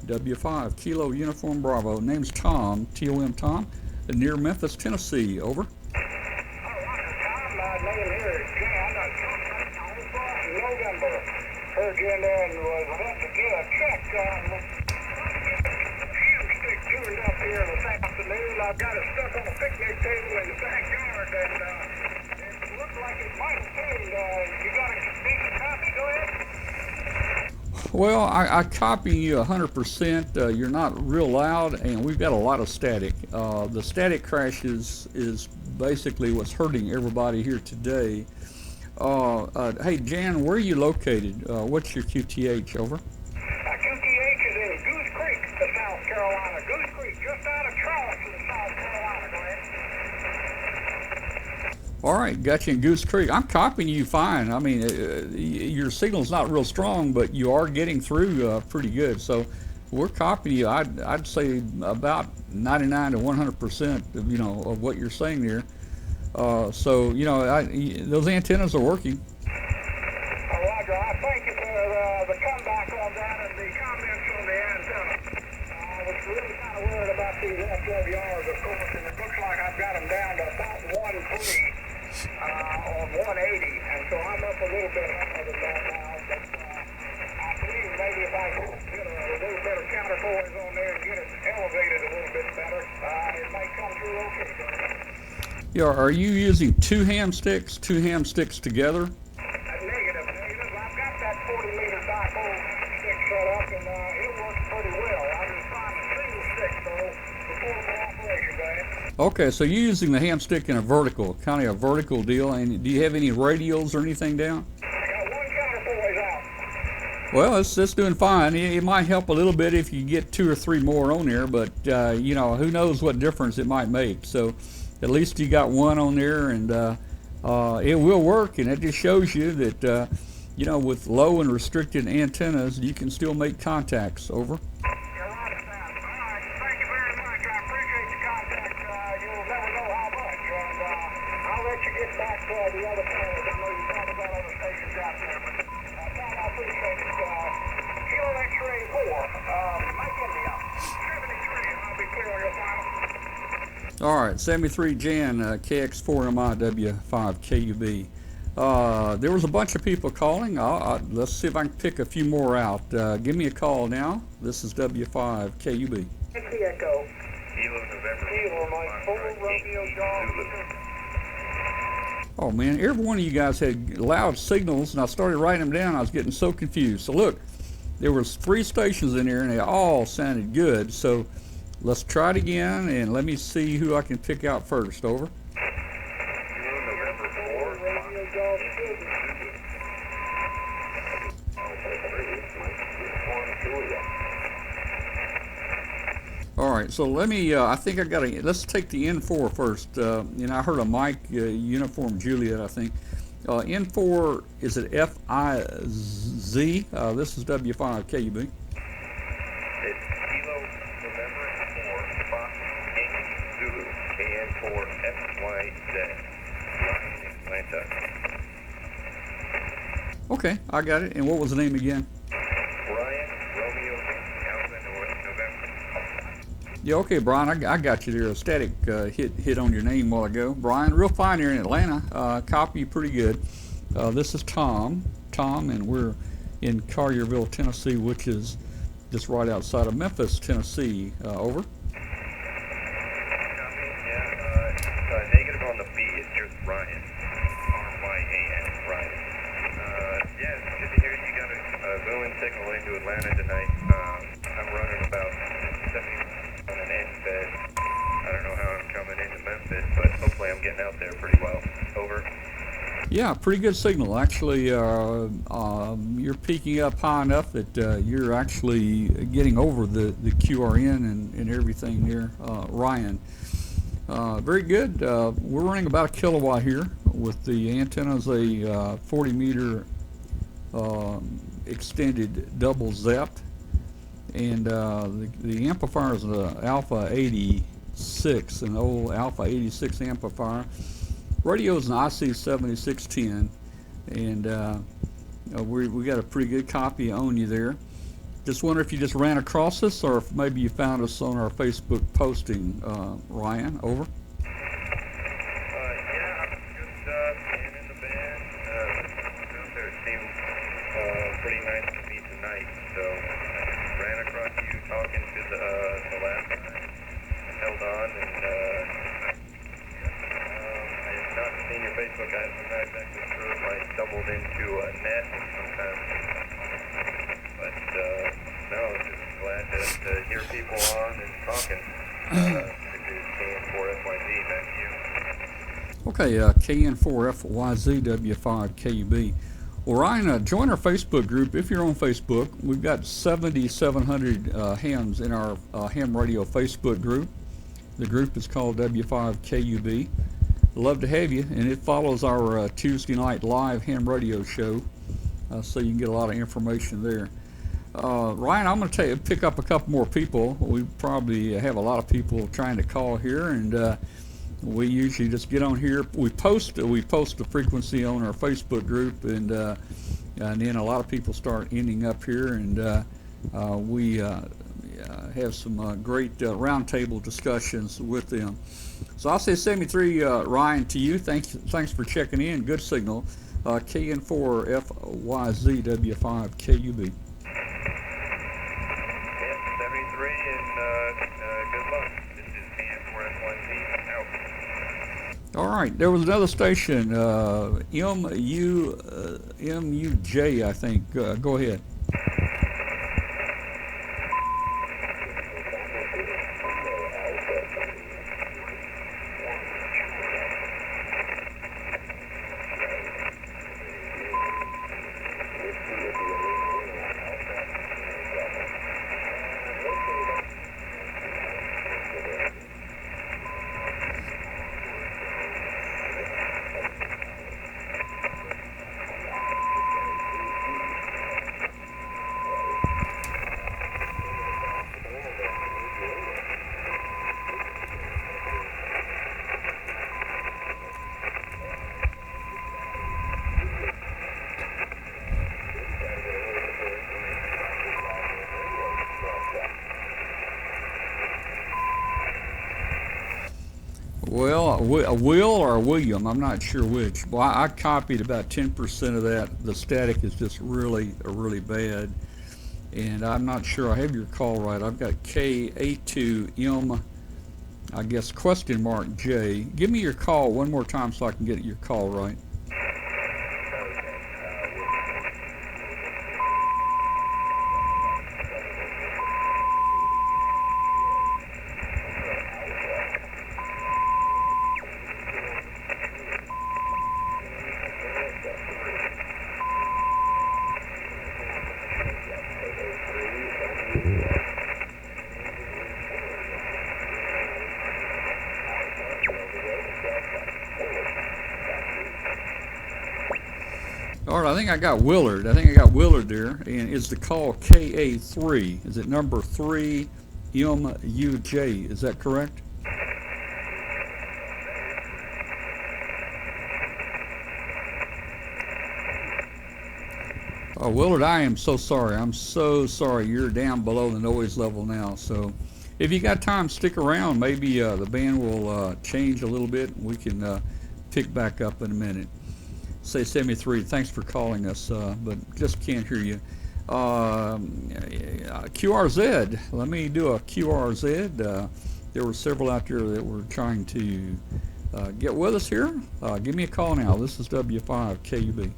W5 Kilo Uniform Bravo. Name's Tom, T-O-M Tom, near Memphis, Tennessee. Over. Heard you in there and was wanting to get a check on stick tuned up here this afternoon. I've got it stuck on a picnic table in the backyard, and it looks like it might have tuned. You got a decent copy? Go ahead. Well, I copy you 100%. You're not real loud, and we've got a lot of static. The static crashes is basically what's hurting everybody here today. Hey, Jan, where are you located? What's your QTH? Over. QTH is in Goose Creek, South Carolina. Goose Creek, just out of Charleston, South Carolina. Go ahead. All right, got you in Goose Creek. I'm copying you fine. I mean, your signal's not real strong, but you are getting through pretty good. So we're copying you. I'd say about 99 to 100% of what you're saying there. So those antennas are working. Roger, I thank you for the comeback on that and the comments on the antenna. I was really kind of worried about these FWRs, of course, and it looks like I've got them down to about 1.3 on 180, and so I'm up a little bit higher than that now. But I believe maybe if I could get a little bit of counterpoise on there and get it elevated a little bit better, it might come through okay. Yeah, are you using two ham sticks together? Negative. I've got that 40-meter dipole stick set up, and it works pretty well. I just find a single stick, though, before the operation, go ahead. Okay, so you're using the ham stick in a vertical, kind of a vertical deal. And do you have any radials or anything down? I got one counterpoise out. Well, it's doing fine. It might help a little bit if you get 2 or 3 more on there, but who knows what difference it might make. So at least you got one on there, and it will work. And it just shows you that with low and restricted antennas, you can still make contacts. Over. You're right, Sam. All right, thank you very much. I appreciate the contact. You'll never know how much. And I'll let you get back to the other players. I know you talked about other stations out there, but Tom, I appreciate it. Kilo X-ray 4, Mike India, 73, and I'll be clear on your final. All right, 73 Jan, KX4MIW5KUB. There was a bunch of people calling. Let's see if I can pick a few more out. Give me a call now. This is W5KUB. Echo. Kilo November. Kilo Mike 4 Romeo Dog. Oh man, every one of you guys had loud signals, and I started writing them down. I was getting so confused. So look, there was 3 stations in there, and they all sounded good. So let's try it again, and let me see who I can pick out first. Over. Kilo November 4. Romeo Dog. All right, so let me, I think I got to, let's take the N4 first. I heard a Mike Uniform Juliet, I think. N4, is it FIZ? This is W5KUB. It's Kilo November 4, Fox Inc. Zulu, KN4 FYZ, Atlanta. Okay, I got it. And what was the name again? Brian, Romeo, Alpha, November. Yeah, okay, Brian, I got you there. A static hit on your name a while ago. Brian, real fine here in Atlanta. Copy pretty good. This is Tom, and we're in Collierville, Tennessee, which is just right outside of Memphis, Tennessee. Over. Negative on the B, it's just Ryan. R-Y-A-N, Ryan. Yeah, it's good to hear you got a going signal into Atlanta tonight. I'm running about 70 on an end bed. I don't know how I'm coming into Memphis, but hopefully I'm getting out there pretty well. Over. Yeah, pretty good signal. Actually, you're peaking up high enough that you're actually getting over the QRN and everything there, Ryan. Very good. We're running about a kilowatt here with the antennas, a 40 meter extended double ZEP, and the amplifier is an Alpha 86, an old Alpha 86 amplifier. Radio is an IC 7610, and we got a pretty good copy on you there. Just wonder if you just ran across us, or if maybe you found us on our Facebook posting, Ryan. Over. Yeah, I'm just being in the band. Out there seemed pretty nice to me tonight, so I just ran across you talking to the last time. Held on, and I have not seen your Facebook. I'm not exactly sure if I stumbled into a net sometime. But no, just glad to hear people on and talking. Particularly KN4FYZ, back to you. Okay, KN4FYZW5KUB. Well, Ryan, join our Facebook group if you're on Facebook. We've got 7,700 hams in our ham radio Facebook group. The group is called W5KUB. Love to have you, and it follows our Tuesday night live ham radio show, so you can get a lot of information there. Ryan, I'm going to pick up a couple more people. We probably have a lot of people trying to call here, and we usually just get on here. We post the frequency on our Facebook group, and then a lot of people start ending up here, and we have some great roundtable discussions with them. So I'll say 73, Ryan, to you. Thanks for checking in. Good signal. KN4FYZW5KUB. All right, there was another station, MUJ, I think. Go ahead. Well, Will or William, I'm not sure which. Well, I copied about 10% of that. The static is just really bad. And I'm not sure I have your call right. I've got K82M, I guess, question mark J. Give me your call one more time so I can get your call right. All right, I think I got Willard. There. And is the call KA3? Is it number 3 MUJ? Is that correct? Willard, I am so sorry. I'm so sorry. You're down below the noise level now. So if you got time, stick around. Maybe the band will change a little bit, and we can pick back up in a minute. Say 73, thanks for calling us, but just can't hear you. QRZ, let me do a QRZ. There were several out there that were trying to get with us here. Give me a call now. This is W5 KUB.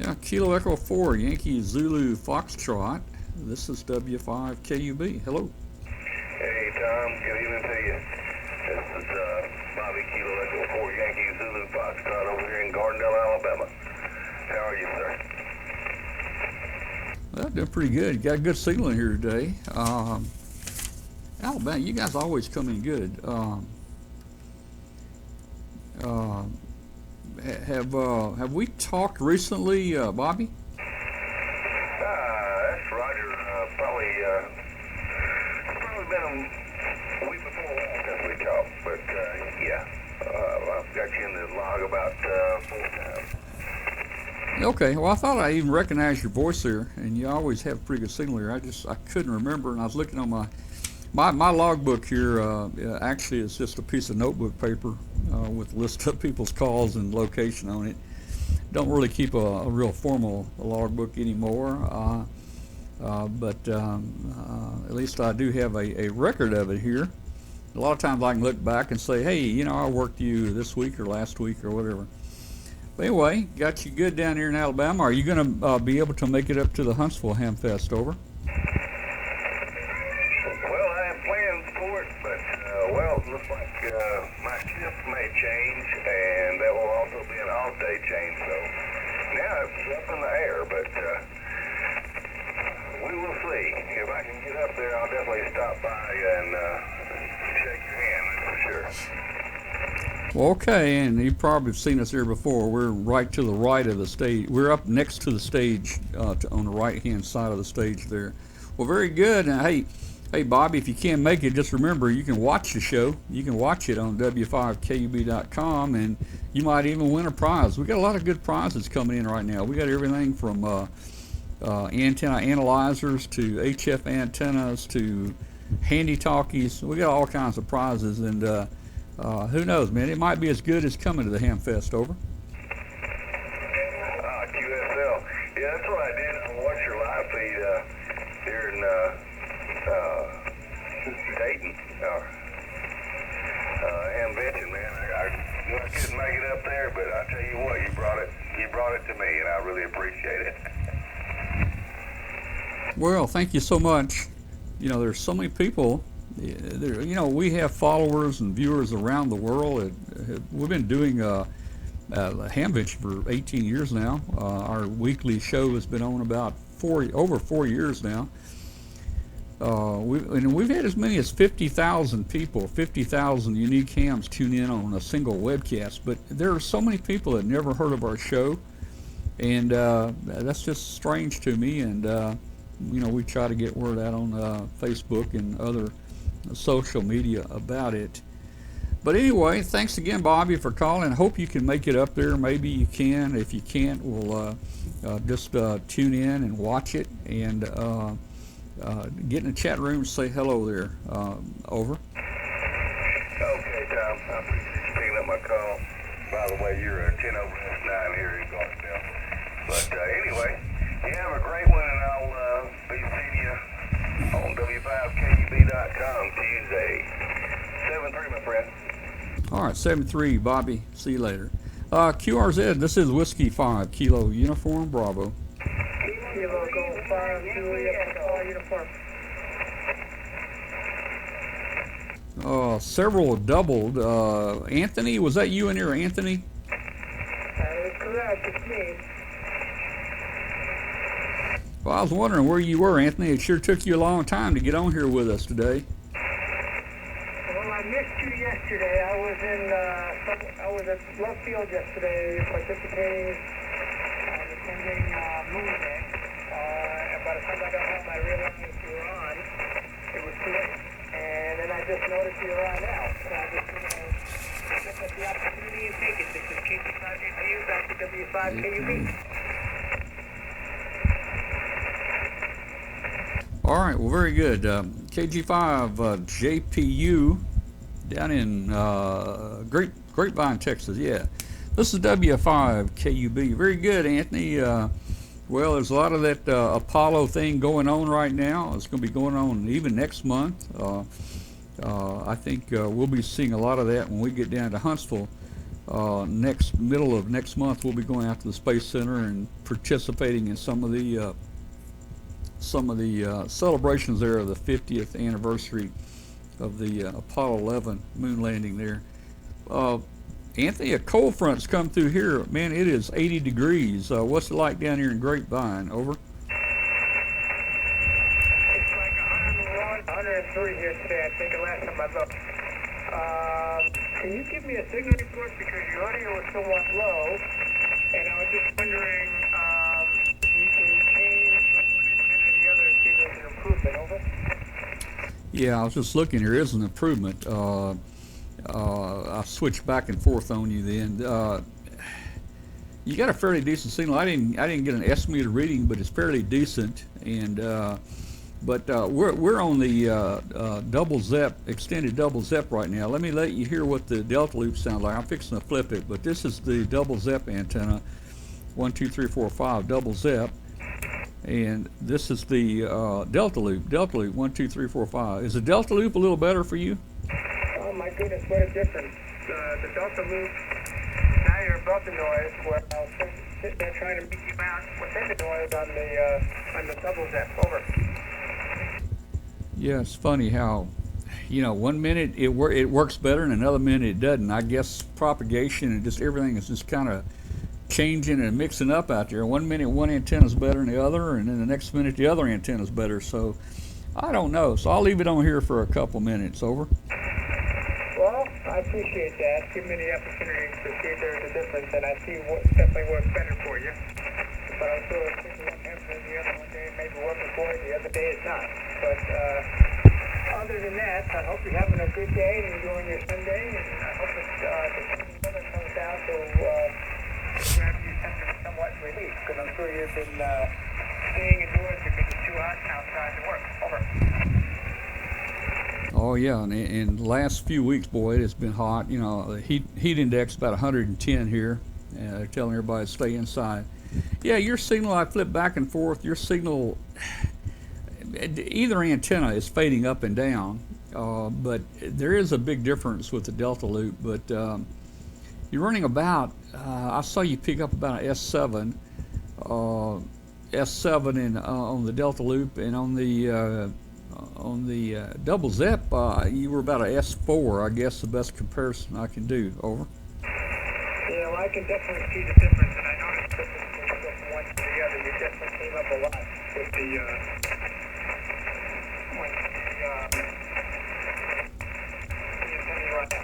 Yeah, Kilo Echo 4, Yankee Zulu Foxtrot. This is W5 KUB. Hello. Hey, Tom. Good evening to you. This is Bobby Kilo Echo 4 Yankee Zulu Foxtrot over here in Gardendale, Alabama. How are you, sir? Well, doing pretty good. You got a good signal in here today. Alabama, you guys always come in good. Have we talked recently, Bobby? That's Roger. Probably been a week before last since we talked, but yeah, I've got you in the log about 4 times. Okay, well, I thought I even recognized your voice there, and you always have pretty good signal here. I couldn't remember, and I was looking on my logbook here. Actually, it's just a piece of notebook paper with a list of people's calls and location on it. Don't really keep a real formal logbook anymore, but at least I do have a record of it here. A lot of times I can look back and say, hey, you know, I worked you this week or last week or whatever. But anyway, got you good down here in Alabama. Are you going to be able to make it up to the Huntsville Hamfest? Over. Well, I have plans for it, but it looks like my shift may change, and there will also be an off-day change. So now it's up in the air, but we will see. If I can get up there, I'll definitely stop by and shake your hand, that's for sure. Well, okay, and you've probably seen us here before. We're right to the right of the stage. We're up next to the stage on the right-hand side of the stage there. Well, very good. And hey, Bobby, if you can't make it, just remember you can watch the show. You can watch it on w5kub.com, and you might even win a prize. We got a lot of good prizes coming in right now. We got everything from antenna analyzers to HF antennas to handy talkies. We got all kinds of prizes, and who knows, man? It might be as good as coming to the Hamfest. Over. QSL. Yeah, that's what I did. I watched your live feed here in Dayton. Hamvention, man. I couldn't make it up there, but I tell you what, you brought it to me, and I really appreciate it. Well, thank you so much. You know, there's so many people. You know, we have followers and viewers around the world. We've been doing Hamvention for 18 years now. Our weekly show has been on about over 4 years now. We've had as many as 50,000 people, 50,000 unique hams tune in on a single webcast. But there are so many people that never heard of our show, and that's just strange to me. And you know, we try to get word out on Facebook and other social media about it. But anyway, thanks again, Bobby, for calling. I hope you can make it up there. Maybe you can. If you can't, we'll just tune in and watch it, and get in the chat room and say hello there. Over. Okay, Tom. I appreciate you picking up my call. By the way, you're a 10 over S9 here in Gardendale. But anyway, you have a great one, and I'll be seeing you on w5kub.com Tuesday. 7-3, my friend. All right, 7-3, Bobby. See you later. QRZ, this is Whiskey 5, Kilo Uniform Bravo. Kilo Gold 5, uniform. Several doubled. Anthony, was that you in here, Anthony? That is correct, it's me. Well, I was wondering where you were, Anthony. It sure took you a long time to get on here with us today. Well, I missed you yesterday. I was at left field yesterday participating, attending Moon Day. And by the time I got home, I realized you were on. It was too late. And then I just noticed you were on now. So I just took up the opportunity and take it. This is KG5 JPU back to W5KUB. All right, well, very good. KG5 JPU down in Grapevine, Texas. Yeah, this is W5 KUB. Very good, Anthony. Well, there's a lot of that Apollo thing going on right now. It's going to be going on even next month. I think we'll be seeing a lot of that when we get down to Huntsville. Middle of next month, we'll be going out to the Space Center and participating in some of the celebrations there of the 50th anniversary of the Apollo 11 moon landing there. Anthony, a cold front's come through here. Man, it is 80 degrees. What's it like down here in Grapevine? Over. It's like 101, 103 here today, I think, the last time I looked. Can you give me a signal report because your audio was somewhat low, and I was just wondering if you can change from one antenna to the other and see if there's an improvement. Over. Yeah, I was just looking. There is an improvement. I switched back and forth on you then. You got a fairly decent signal. I didn't get an estimated reading, but it's fairly decent. And we're on the double ZEP, extended double ZEP right now. Let me let you hear what the Delta loop sounds like. I'm fixing to flip it, but this is the double ZEP antenna, 1, 2, 3, 4, 5 double ZEP. And this is the Delta loop, 1, 2, 3, 4, 5. Is the Delta loop a little better for you? Oh my goodness, what a difference. The Delta loop, now you're above the noise, where I was sitting there trying to meet you out within the noise on the double ZEP. Over. Yeah, it's funny how, 1 minute it works better and another minute it doesn't. I guess propagation and just everything is just kind of changing and mixing up out there. 1 minute one antenna's better than the other, and then the next minute the other antenna's better. So I don't know. So I'll leave it on here for a couple minutes. Over. Well, I appreciate that. Give me the opportunity to see if there's a difference, and I see what definitely works better for you. But I'm sure if this one happens the other one day, it may be working for you, the other day it's not. But other than that, I hope you're having a good day and enjoying your Sunday, and I hope the weather comes down to grab your temperature somewhat relief, because I'm sure you've been staying indoors because it's too hot outside to work. Over. Oh yeah, and in the last few weeks, boy, it has been hot. The heat index about 110 here. They're telling everybody to stay inside. Yeah, your signal, I flip back and forth. Your signal, either antenna is fading up and down, but there is a big difference with the Delta loop. But you're running about, I saw you pick up about an S7, on the Delta loop, and on the double ZEP, you were about a S4, I guess, the best comparison I can do. Over. Yeah, well, I can definitely see the difference, and I noticed that when you go from one to the other, you definitely came up a lot with the antenna right now.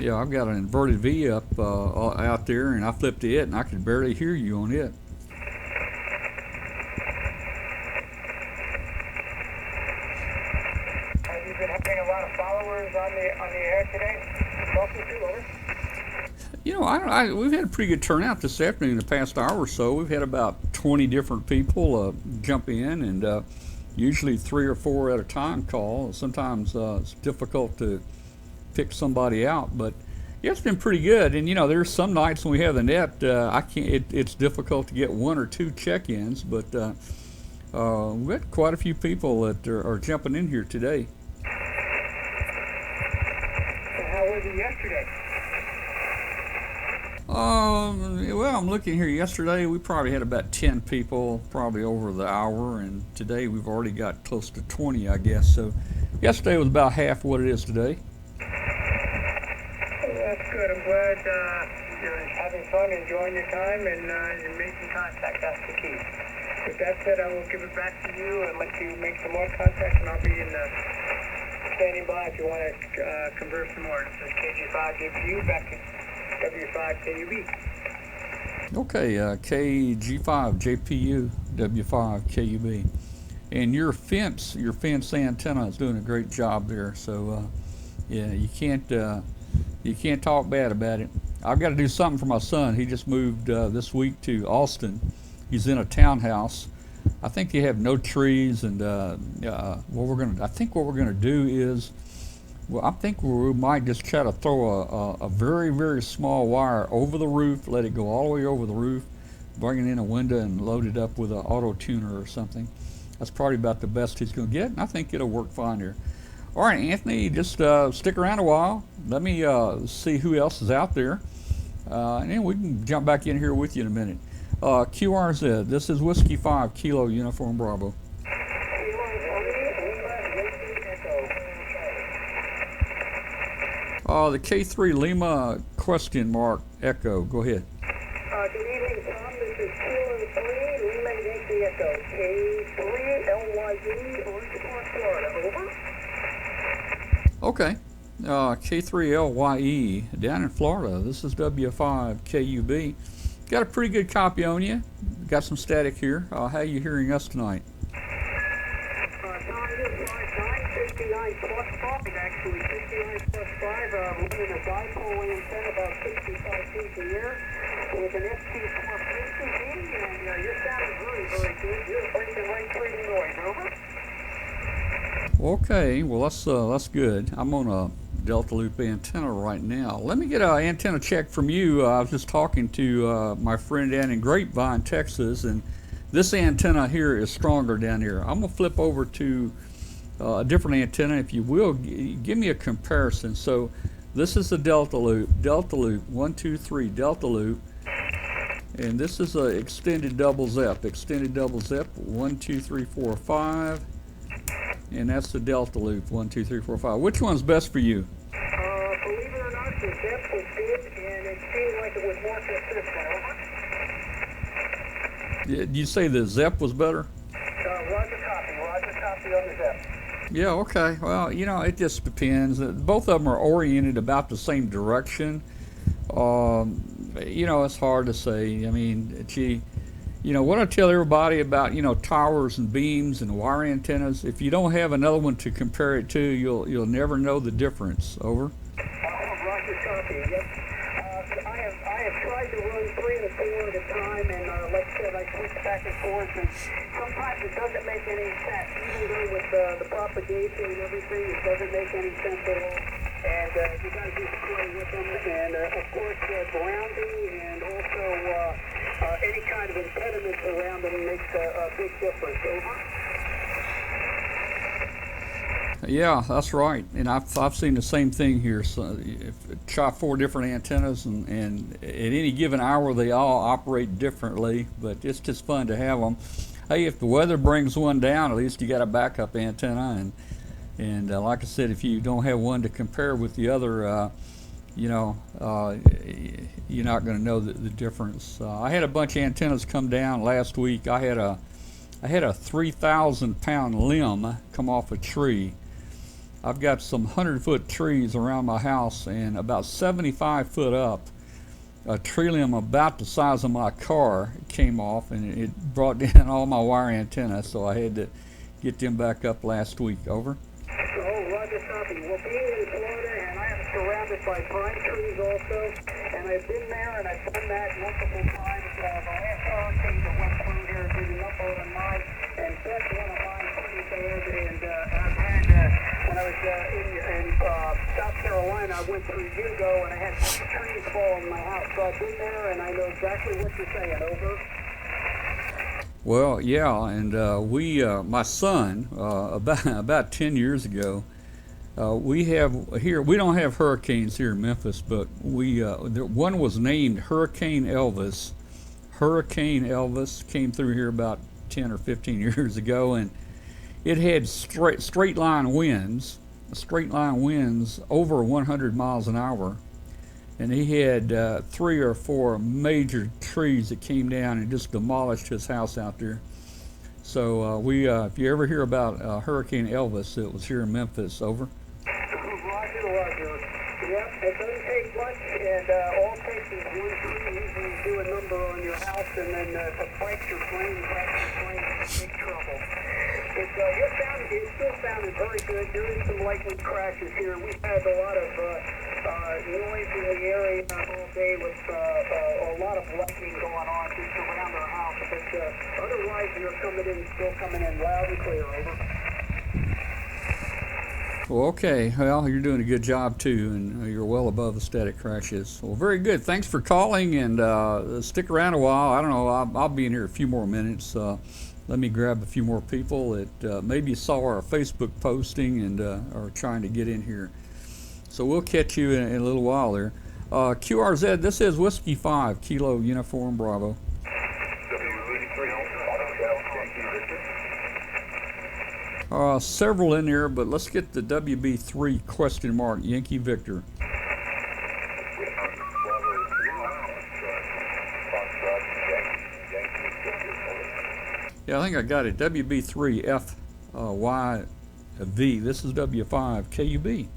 Yeah, I've got an inverted V up out there, and I flipped to it, and I could barely hear you on it. Have you been having a lot of followers on the air today? Talking to, over? We've had a pretty good turnout this afternoon. The past hour or so, we've had about 20 different people jump in, and usually 3 or 4 at a time call. Sometimes it's difficult to pick somebody out, but yeah, it's been pretty good. And there's some nights when we have the net, it's difficult to get 1 or 2 check-ins, but we've got quite a few people that are jumping in here today. And how was it yesterday? Well, I'm looking here. Yesterday we probably had about 10 people, probably over the hour, and today we've already got close to 20, I guess. So yesterday was about half what it is today. That's good. I'm glad you're having fun, enjoying your time, and you're making contact. That's the key. With that said, I will give it back to you and let you make some more contact, and I'll be standing by if you want to converse some more. This is KG5 JPU back in W5 KUB. Okay, KG5 JPU W5 KUB, and your fence antenna is doing a great job there. So yeah, you can't talk bad about it. I've got to do something for my son. He just moved this week to Austin. He's in a townhouse. I think they have no trees, and I think what we're gonna do is, I think we might just try to throw a very, very small wire over the roof, let it go all the way over the roof, bring it in a window and load it up with an auto tuner or something. That's probably about the best he's gonna get, and I think it'll work fine here. All right, Anthony, just stick around a while. Let me see who else is out there, and then we can jump back in here with you in a minute. QRZ, this is Whiskey 5 Kilo Uniform Bravo. The K3 Lima question mark Echo. Go ahead. Good evening, Tom. This is 203 Lima Yankee Echo. K3LYE, Orange, Florida. Over. Okay. K3LYE down in Florida. This is W5KUB. Got a pretty good copy on you. Got some static here. How are you hearing us tonight? Tom, this is 959 plus 5, actually. 59 plus 5. Running a dipole antenna about 65 feet in the air with an FT450, and you're sounding very, very good. You're breaking right through the noise. Over. Okay, well that's good. I'm on a Delta Loop antenna right now. Let me get an antenna check from you. I was just talking to my friend down in Grapevine, Texas, and this antenna here is stronger down here. I'm gonna flip over to a different antenna, if you will. Give me a comparison. So this is a Delta Loop, 1, 2, 3, Delta Loop, and this is a extended double zip, 1, 2, 3, 4, 5. And that's the Delta Loop, 1, 2, 3, 4, 5. Which one's best for you? Believe it or not, the depth was good, and it seemed like it was more consistent. Over. Did you say the ZEP was better? Roger copy on the depth. Yeah, okay. Well, it just depends. Both of them are oriented about the same direction. It's hard to say. I mean, what I tell everybody about, towers and beams and wire antennas, if you don't have another one to compare it to, you'll never know the difference. Over. Roger copy, yep. I have tried to run 3 and 4 at a time, and like I said, I switch back and forth, and sometimes it doesn't make any sense. Even though with the propagation and everything, it doesn't make any sense at all. And you got to just play with them, and of course, grounding and also any kind of impediments around them makes a big difference. Over. Yeah, that's right. And I've seen the same thing here. So try 4 different antennas, and at any given hour they all operate differently. But it's just fun to have them. Hey, if the weather brings one down, at least you got a backup antenna. And like I said, if you don't have one to compare with the other, you're not going to know the difference. I had a bunch of antennas come down last week. I had a 3,000-pound limb come off a tree. I've got some 100-foot trees around my house, and about 75 foot up, a tree limb about the size of my car came off, and it brought down all my wire antennas, so I had to get them back up last week. Over. Roger copy. Well, being in Florida, and I am surrounded by pine trees also, and I've been there and I've done that multiple times. The last hurricane that went through here did an upload on mine, and that's one of mine pretty bad. And I've had, when I was in South Carolina, I went through Hugo, and I had 3 trees fall on my house. So I've been there, and I know exactly what you're saying. Over. Well, yeah, and my son, about 10 years ago, we don't have hurricanes here in Memphis, but one was named Hurricane Elvis. Hurricane Elvis came through here about 10 or 15 years ago, and it had straight line winds over 100 miles an hour. And he had 3 or 4 major trees that came down and just demolished his house out there. So if you ever hear about Hurricane Elvis, it was here in Memphis. Over. Roger. Yep, it doesn't take much, and all it takes is 1 tree usually do a number on your house, and then if it breaks your frame, it's big trouble. It's still sounding very good. There is some likely crashes here. We've had a lot of noise in the area all day with a lot of lightning going on just around our house. But otherwise, you're still coming in loud and clear. Over. Well, okay. Well, you're doing a good job too, and you're well above the static crashes. Well, very good. Thanks for calling, and stick around a while. I don't know. I'll be in here a few more minutes. Let me grab a few more people that maybe saw our Facebook posting and are trying to get in here. So we'll catch you in a little while there. QRZ, this is Whiskey 5, Kilo Uniform Bravo. Several in there, but let's get the WB3 question mark, Yankee Victor. Yeah, I think I got it. WB3FYV. This is W5KUB. Oh,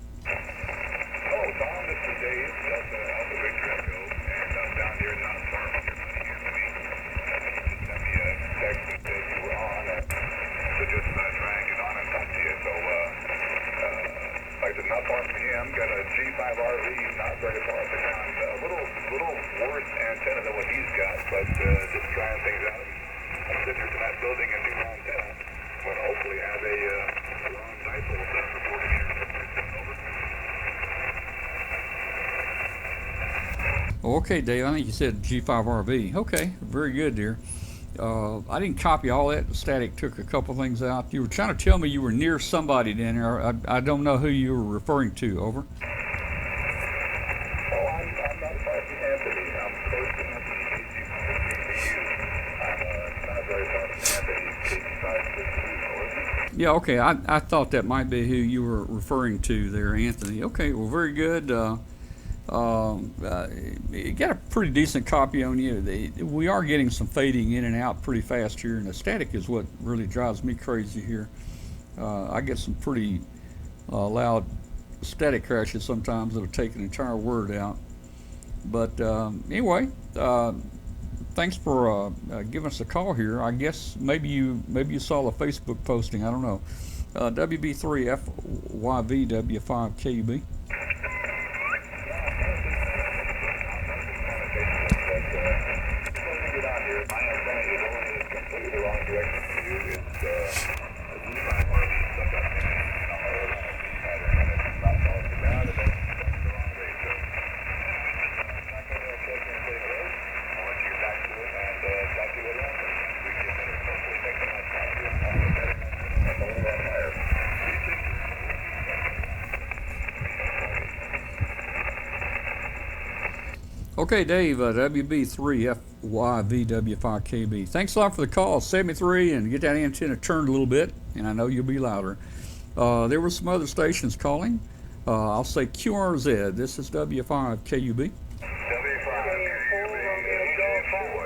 Tom, this is Dave. That's Alpha Victor Echo, and I'm down here in Mount Farm. Can you hear me? You sent me a text that said you were on, and so just trying to get on and talk to you. So, like I said, not far from him, got a G5RV, not very far from him. A little worse antenna than what he's got, but just trying things out. I'm sitting here tonight building a new antenna. We'll hopefully have a long dipole reporting here. Okay, Dave, I think you said G5RV. Okay, very good, dear. I didn't copy all that. The static took a couple things out. You were trying to tell me you were near somebody down there. I don't know who you were referring to. Over. Oh, I'm not far from Anthony. I'm close to Anthony. I'm not very far from Anthony. Yeah, okay. I thought that might be who you were referring to there, Anthony. Okay, well, very good. You got a pretty decent copy on you. We are getting some fading in and out pretty fast here, and the static is what really drives me crazy here. I get some pretty loud static crashes sometimes that'll take an entire word out. But anyway, thanks for giving us a call here. I guess maybe you saw the Facebook posting. I don't know. WB3FYVW5KUB. Okay, Dave, WB3FYVW5KB. Thanks a lot for the call, 73, and get that antenna turned a little bit, and I know you'll be louder. There were some other stations calling. I'll say QRZ. This is W5KUB.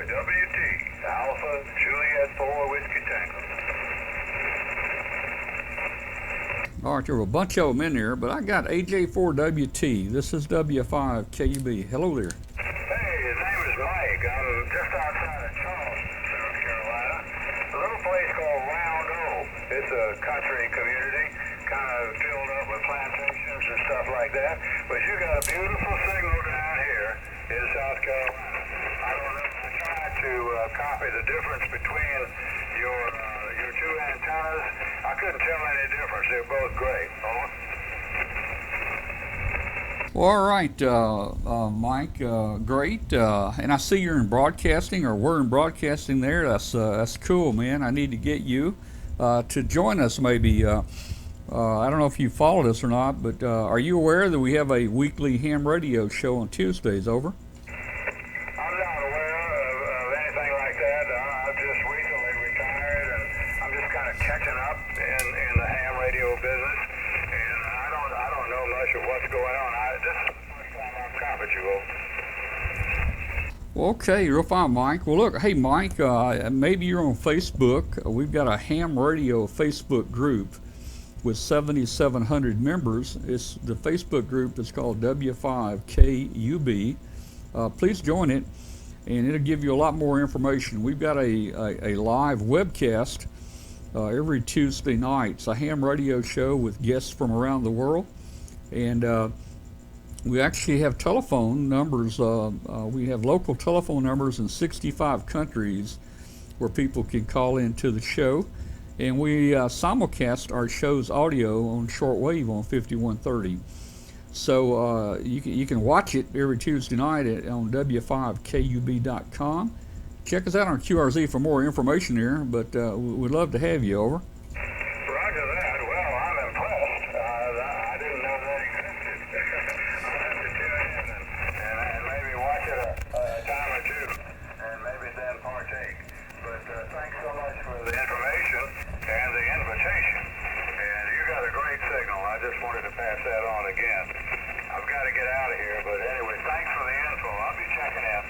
WT, Alpha Juliet 4 Whiskey Tango. All right, there were a bunch of them in there, but I got AJ4WT. This is W5KUB. Hello there. Hey, his name is Mike. I'm just outside of Charleston, South Carolina. A little place called Roundtable. It's a country community, kind of filled up with plantations and stuff like that. But you got a beautiful signal down here in South Carolina. I don't know. I tried to copy the difference between your two antennas. I couldn't tell any difference. They're both great. Over. Well, all right, Mike, great. And I see you're in broadcasting, or we're in broadcasting there. That's cool, man. I need to get you to join us maybe. I don't know if you followed us or not, but are you aware that we have a weekly ham radio show on Tuesdays? Over. I'm not aware of anything like that. I've just recently retired, and I'm just kind of catching up in the ham radio business. And I don't know much of what's going on. This is the first time I've covered you. Well, okay, real fine, Mike. Well, look, hey, Mike, maybe you're on Facebook. We've got a ham radio Facebook group with 7,700 members. It's the Facebook group that's called W5KUB. Please join it, and it'll give you a lot more information. We've got a live webcast every Tuesday night. It's a ham radio show with guests from around the world, and we actually have telephone numbers. We have local telephone numbers in 65 countries where people can call into the show. And we simulcast our show's audio on shortwave on 5130. So you can watch it every Tuesday night on W5KUB.com. Check us out on QRZ for more information here, but we'd love to have you. Over. Roger that. Well, I'm impressed. I didn't know that existed. I'll have to tune in and maybe watch it a time or two, and maybe then partake. But thanks so much for the information and the invitation. And you got a great signal. I just wanted to pass that on again. I've got to get out of here, but anyway, thanks for the info. I'll be checking in.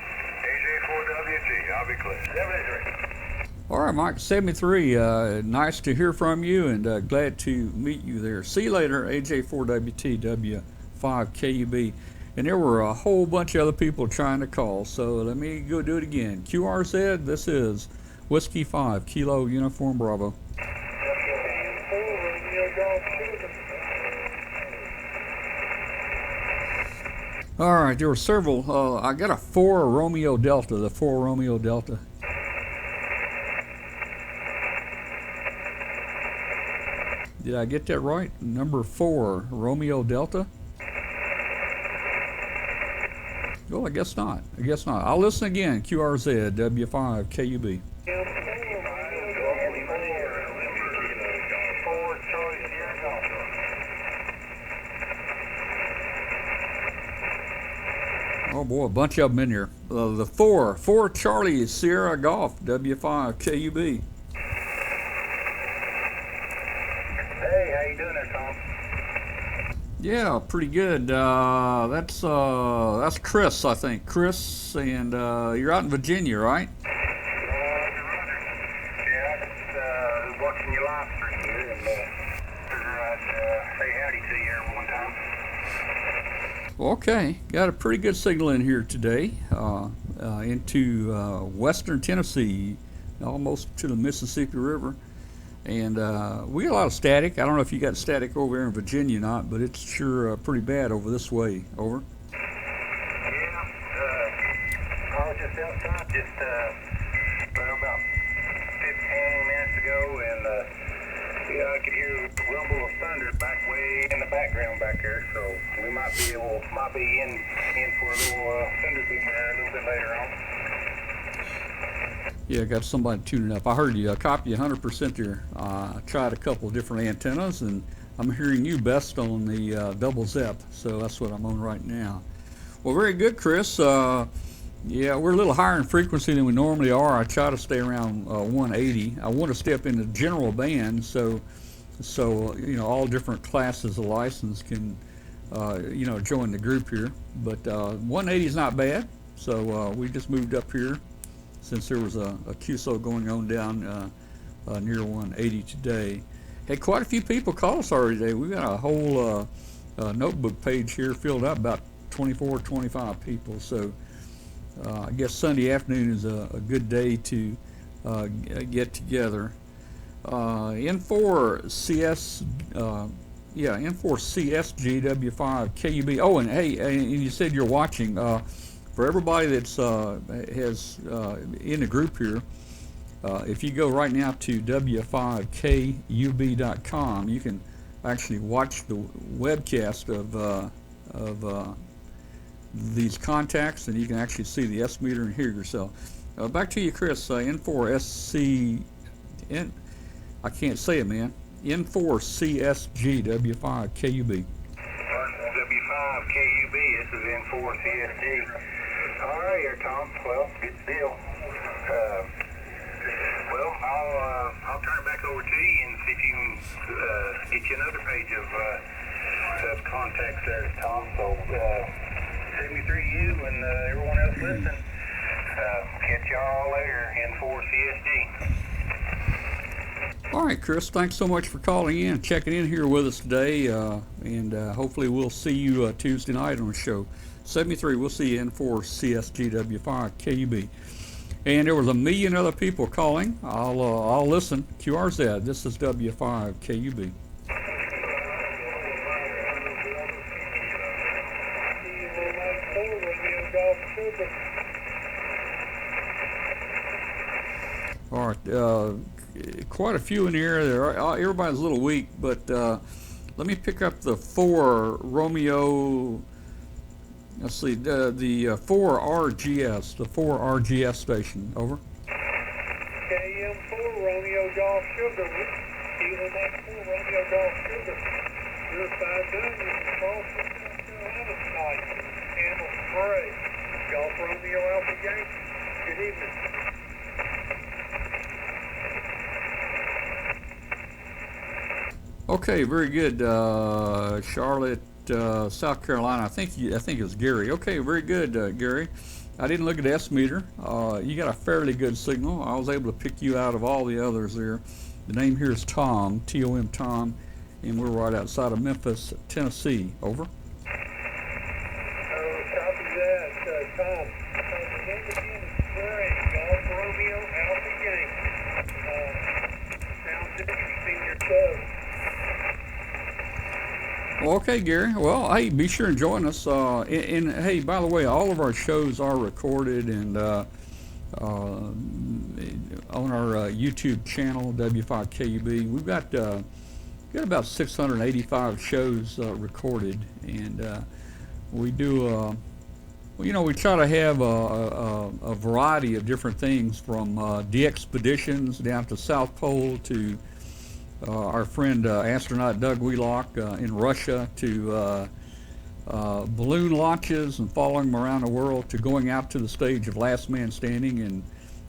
AJ4WT. I'll be clear. All right, Mike, 73. Nice to hear from you, and glad to meet you there. See you later, AJ4WT W5KUB. And there were a whole bunch of other people trying to call, so let me go do it again. QRZ, this is Whiskey 5, Kilo Uniform Bravo. All right, there were several. I got a 4 Romeo Delta, the 4 Romeo Delta. Did I get that right? Number 4, Romeo Delta? Well, I guess not. I guess not. I'll listen again. QRZ, W5KUB. Oh boy, a bunch of them in here. The 4 Charlie Sierra Golf, W5KUB. Hey, how you doing there, Tom? Yeah, pretty good. That's Chris, I think. Chris, and you're out in Virginia, right? Yeah, just watching your live stream here, and figured I'd say howdy to you every one time. Okay, got a pretty good signal in here today into western Tennessee, almost to the Mississippi River. And we got a lot of static. I don't know if you got static over here in Virginia or not, but it's sure pretty bad over this way. Over. Yeah, I was just outside about 15 minutes ago, and yeah, I could hear the rumble of thunder back way in the background back there. So we might be in for a little thunder boomer there a little bit later on. Yeah, got somebody tuning up. I heard you. I copied you 100% there. I tried a couple of different antennas, and I'm hearing you best on the double ZEP, so that's what I'm on right now. Well, very good, Chris. Yeah, we're a little higher in frequency than we normally are. I try to stay around 180. I want to step into general band, so you know, all different classes of license can you know, join the group here. But 180 is not bad, so we just moved up here since there was a QSO going on down near 180 today. Had quite a few people call us already today. We got a whole notebook page here filled up, about 24, 25 people. So I guess Sunday afternoon is a good day to get together. N4CS, yeah, N4CSGW5KUB. Oh, and hey, and you said you're watching. For everybody that's in the group here, if you go right now to w5kub.com, you can actually watch the webcast of these contacts, and you can actually see the S meter and hear yourself. Back to you, Chris. N4SC, I can't say it, man. N4CSG W5KUB. W5KUB, this is N4CSG. All right, here, Tom. Well, good deal. Well, I'll turn it back over to you and see if you can get you another page of contacts there, Tom. So, 73 you and everyone else listening. Catch y'all later, N4CSG. All right, Chris, thanks so much for calling in, checking in here with us today, and hopefully we'll see you Tuesday night on the show. 73, we'll see you in for CSGW5KUB. And there was a million other people calling. I'll listen. QRZ, this is W5KUB. All right, quite a few in here. Everybody's a little weak, but let me pick up the 4 Romeo. Let's see, the 4 RGS, the 4 RGS station. Over. KM4 Romeo Golf Sugar. Even that 4 Romeo Golf Sugar. You're 5W from Charleston, South Carolina tonight. Handle Spray. Golf Romeo Alpha Yankee. Good evening. Okay, very good. Charlotte, South Carolina. I think it was Gary. Okay, very good, Gary. I didn't look at the S meter. You got a fairly good signal. I was able to pick you out of all the others there. The name here is Tom, T-O-M, Tom, and we're right outside of Memphis, Tennessee. Over. Copy that, Tom. Again, Golf Romeo, Alpha Yankee. Sounds good. You've seen your show. Well, okay, Gary. Well, hey, be sure and join us. And hey, by the way, all of our shows are recorded and on our YouTube channel, W5KUB. We've got about 685 shows recorded, and we do. Well, you know, we try to have a variety of different things, from de-expeditions down to South Pole to our friend astronaut Doug Wheelock in Russia, to balloon launches and following them around the world, to going out to the stage of Last Man Standing and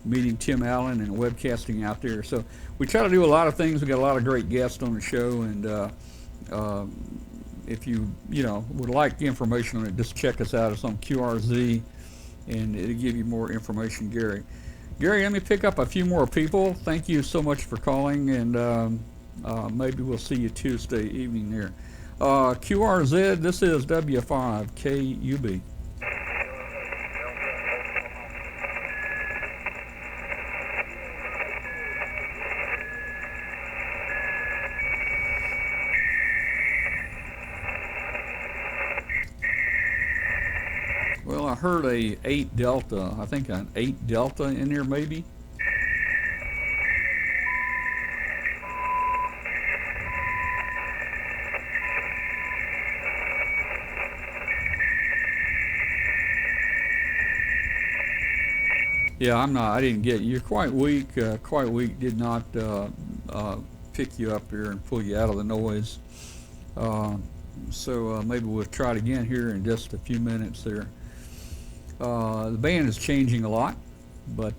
meeting Tim Allen and webcasting out there. So we try to do a lot of things. We got a lot of great guests on the show, and if you would like information on it, just check us out. It's on QRZ, and it'll give you more information, Gary. Gary, let me pick up a few more people. Thank you so much for calling, and maybe we'll see you Tuesday evening there. QRZ, this is W5KUB. Well, I heard a 8 Delta. I think an 8 Delta in there maybe. Yeah, I didn't get you. You're quite weak. Quite weak. Did not pick you up here and pull you out of the noise. So maybe we'll try it again here in just a few minutes there. The band is changing a lot, but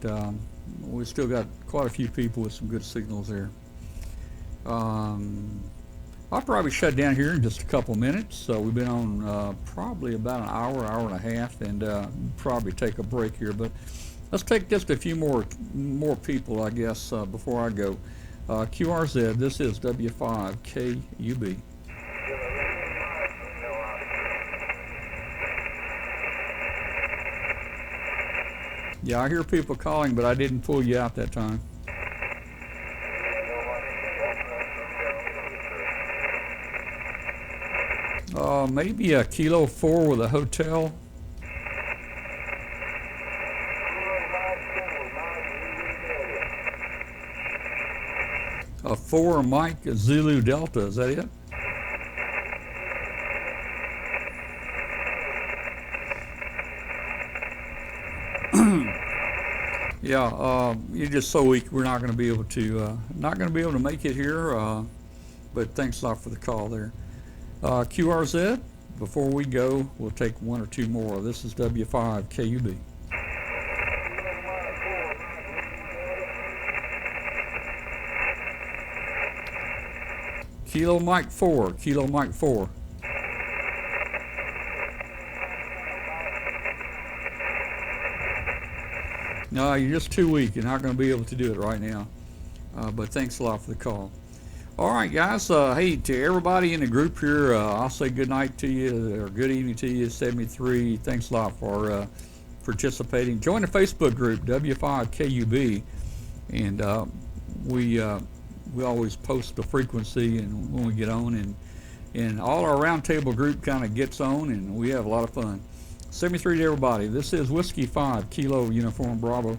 we still got quite a few people with some good signals there. I'll probably shut down here in just a couple minutes. So we've been on probably about an hour, hour and a half, and probably take a break here. But let's take just a few more people, I guess, before I go. QRZ, this is W5KUB. Yeah, I hear people calling, but I didn't pull you out that time. Maybe a Kilo 4 with a hotel. A 4 Mike Zulu Delta, is that it? Yeah, you're just so weak. We're not going to be able to make it here. But thanks a lot for the call there. QRZ. Before we go, we'll take one or two more. This is W5KUB. Kilo Mike 4. Kilo Mike 4. No, you're just too weak. You're not going to be able to do it right now. But thanks a lot for the call. All right, guys. Hey, to everybody in the group here, I'll say good night to you, or good evening to you, 73. Thanks a lot for participating. Join the Facebook group, W5KUB. And we always post the frequency and when we get on. And all our roundtable group kind of gets on, and we have a lot of fun. 73 to everybody. This is Whiskey 5 Kilo Uniform Bravo.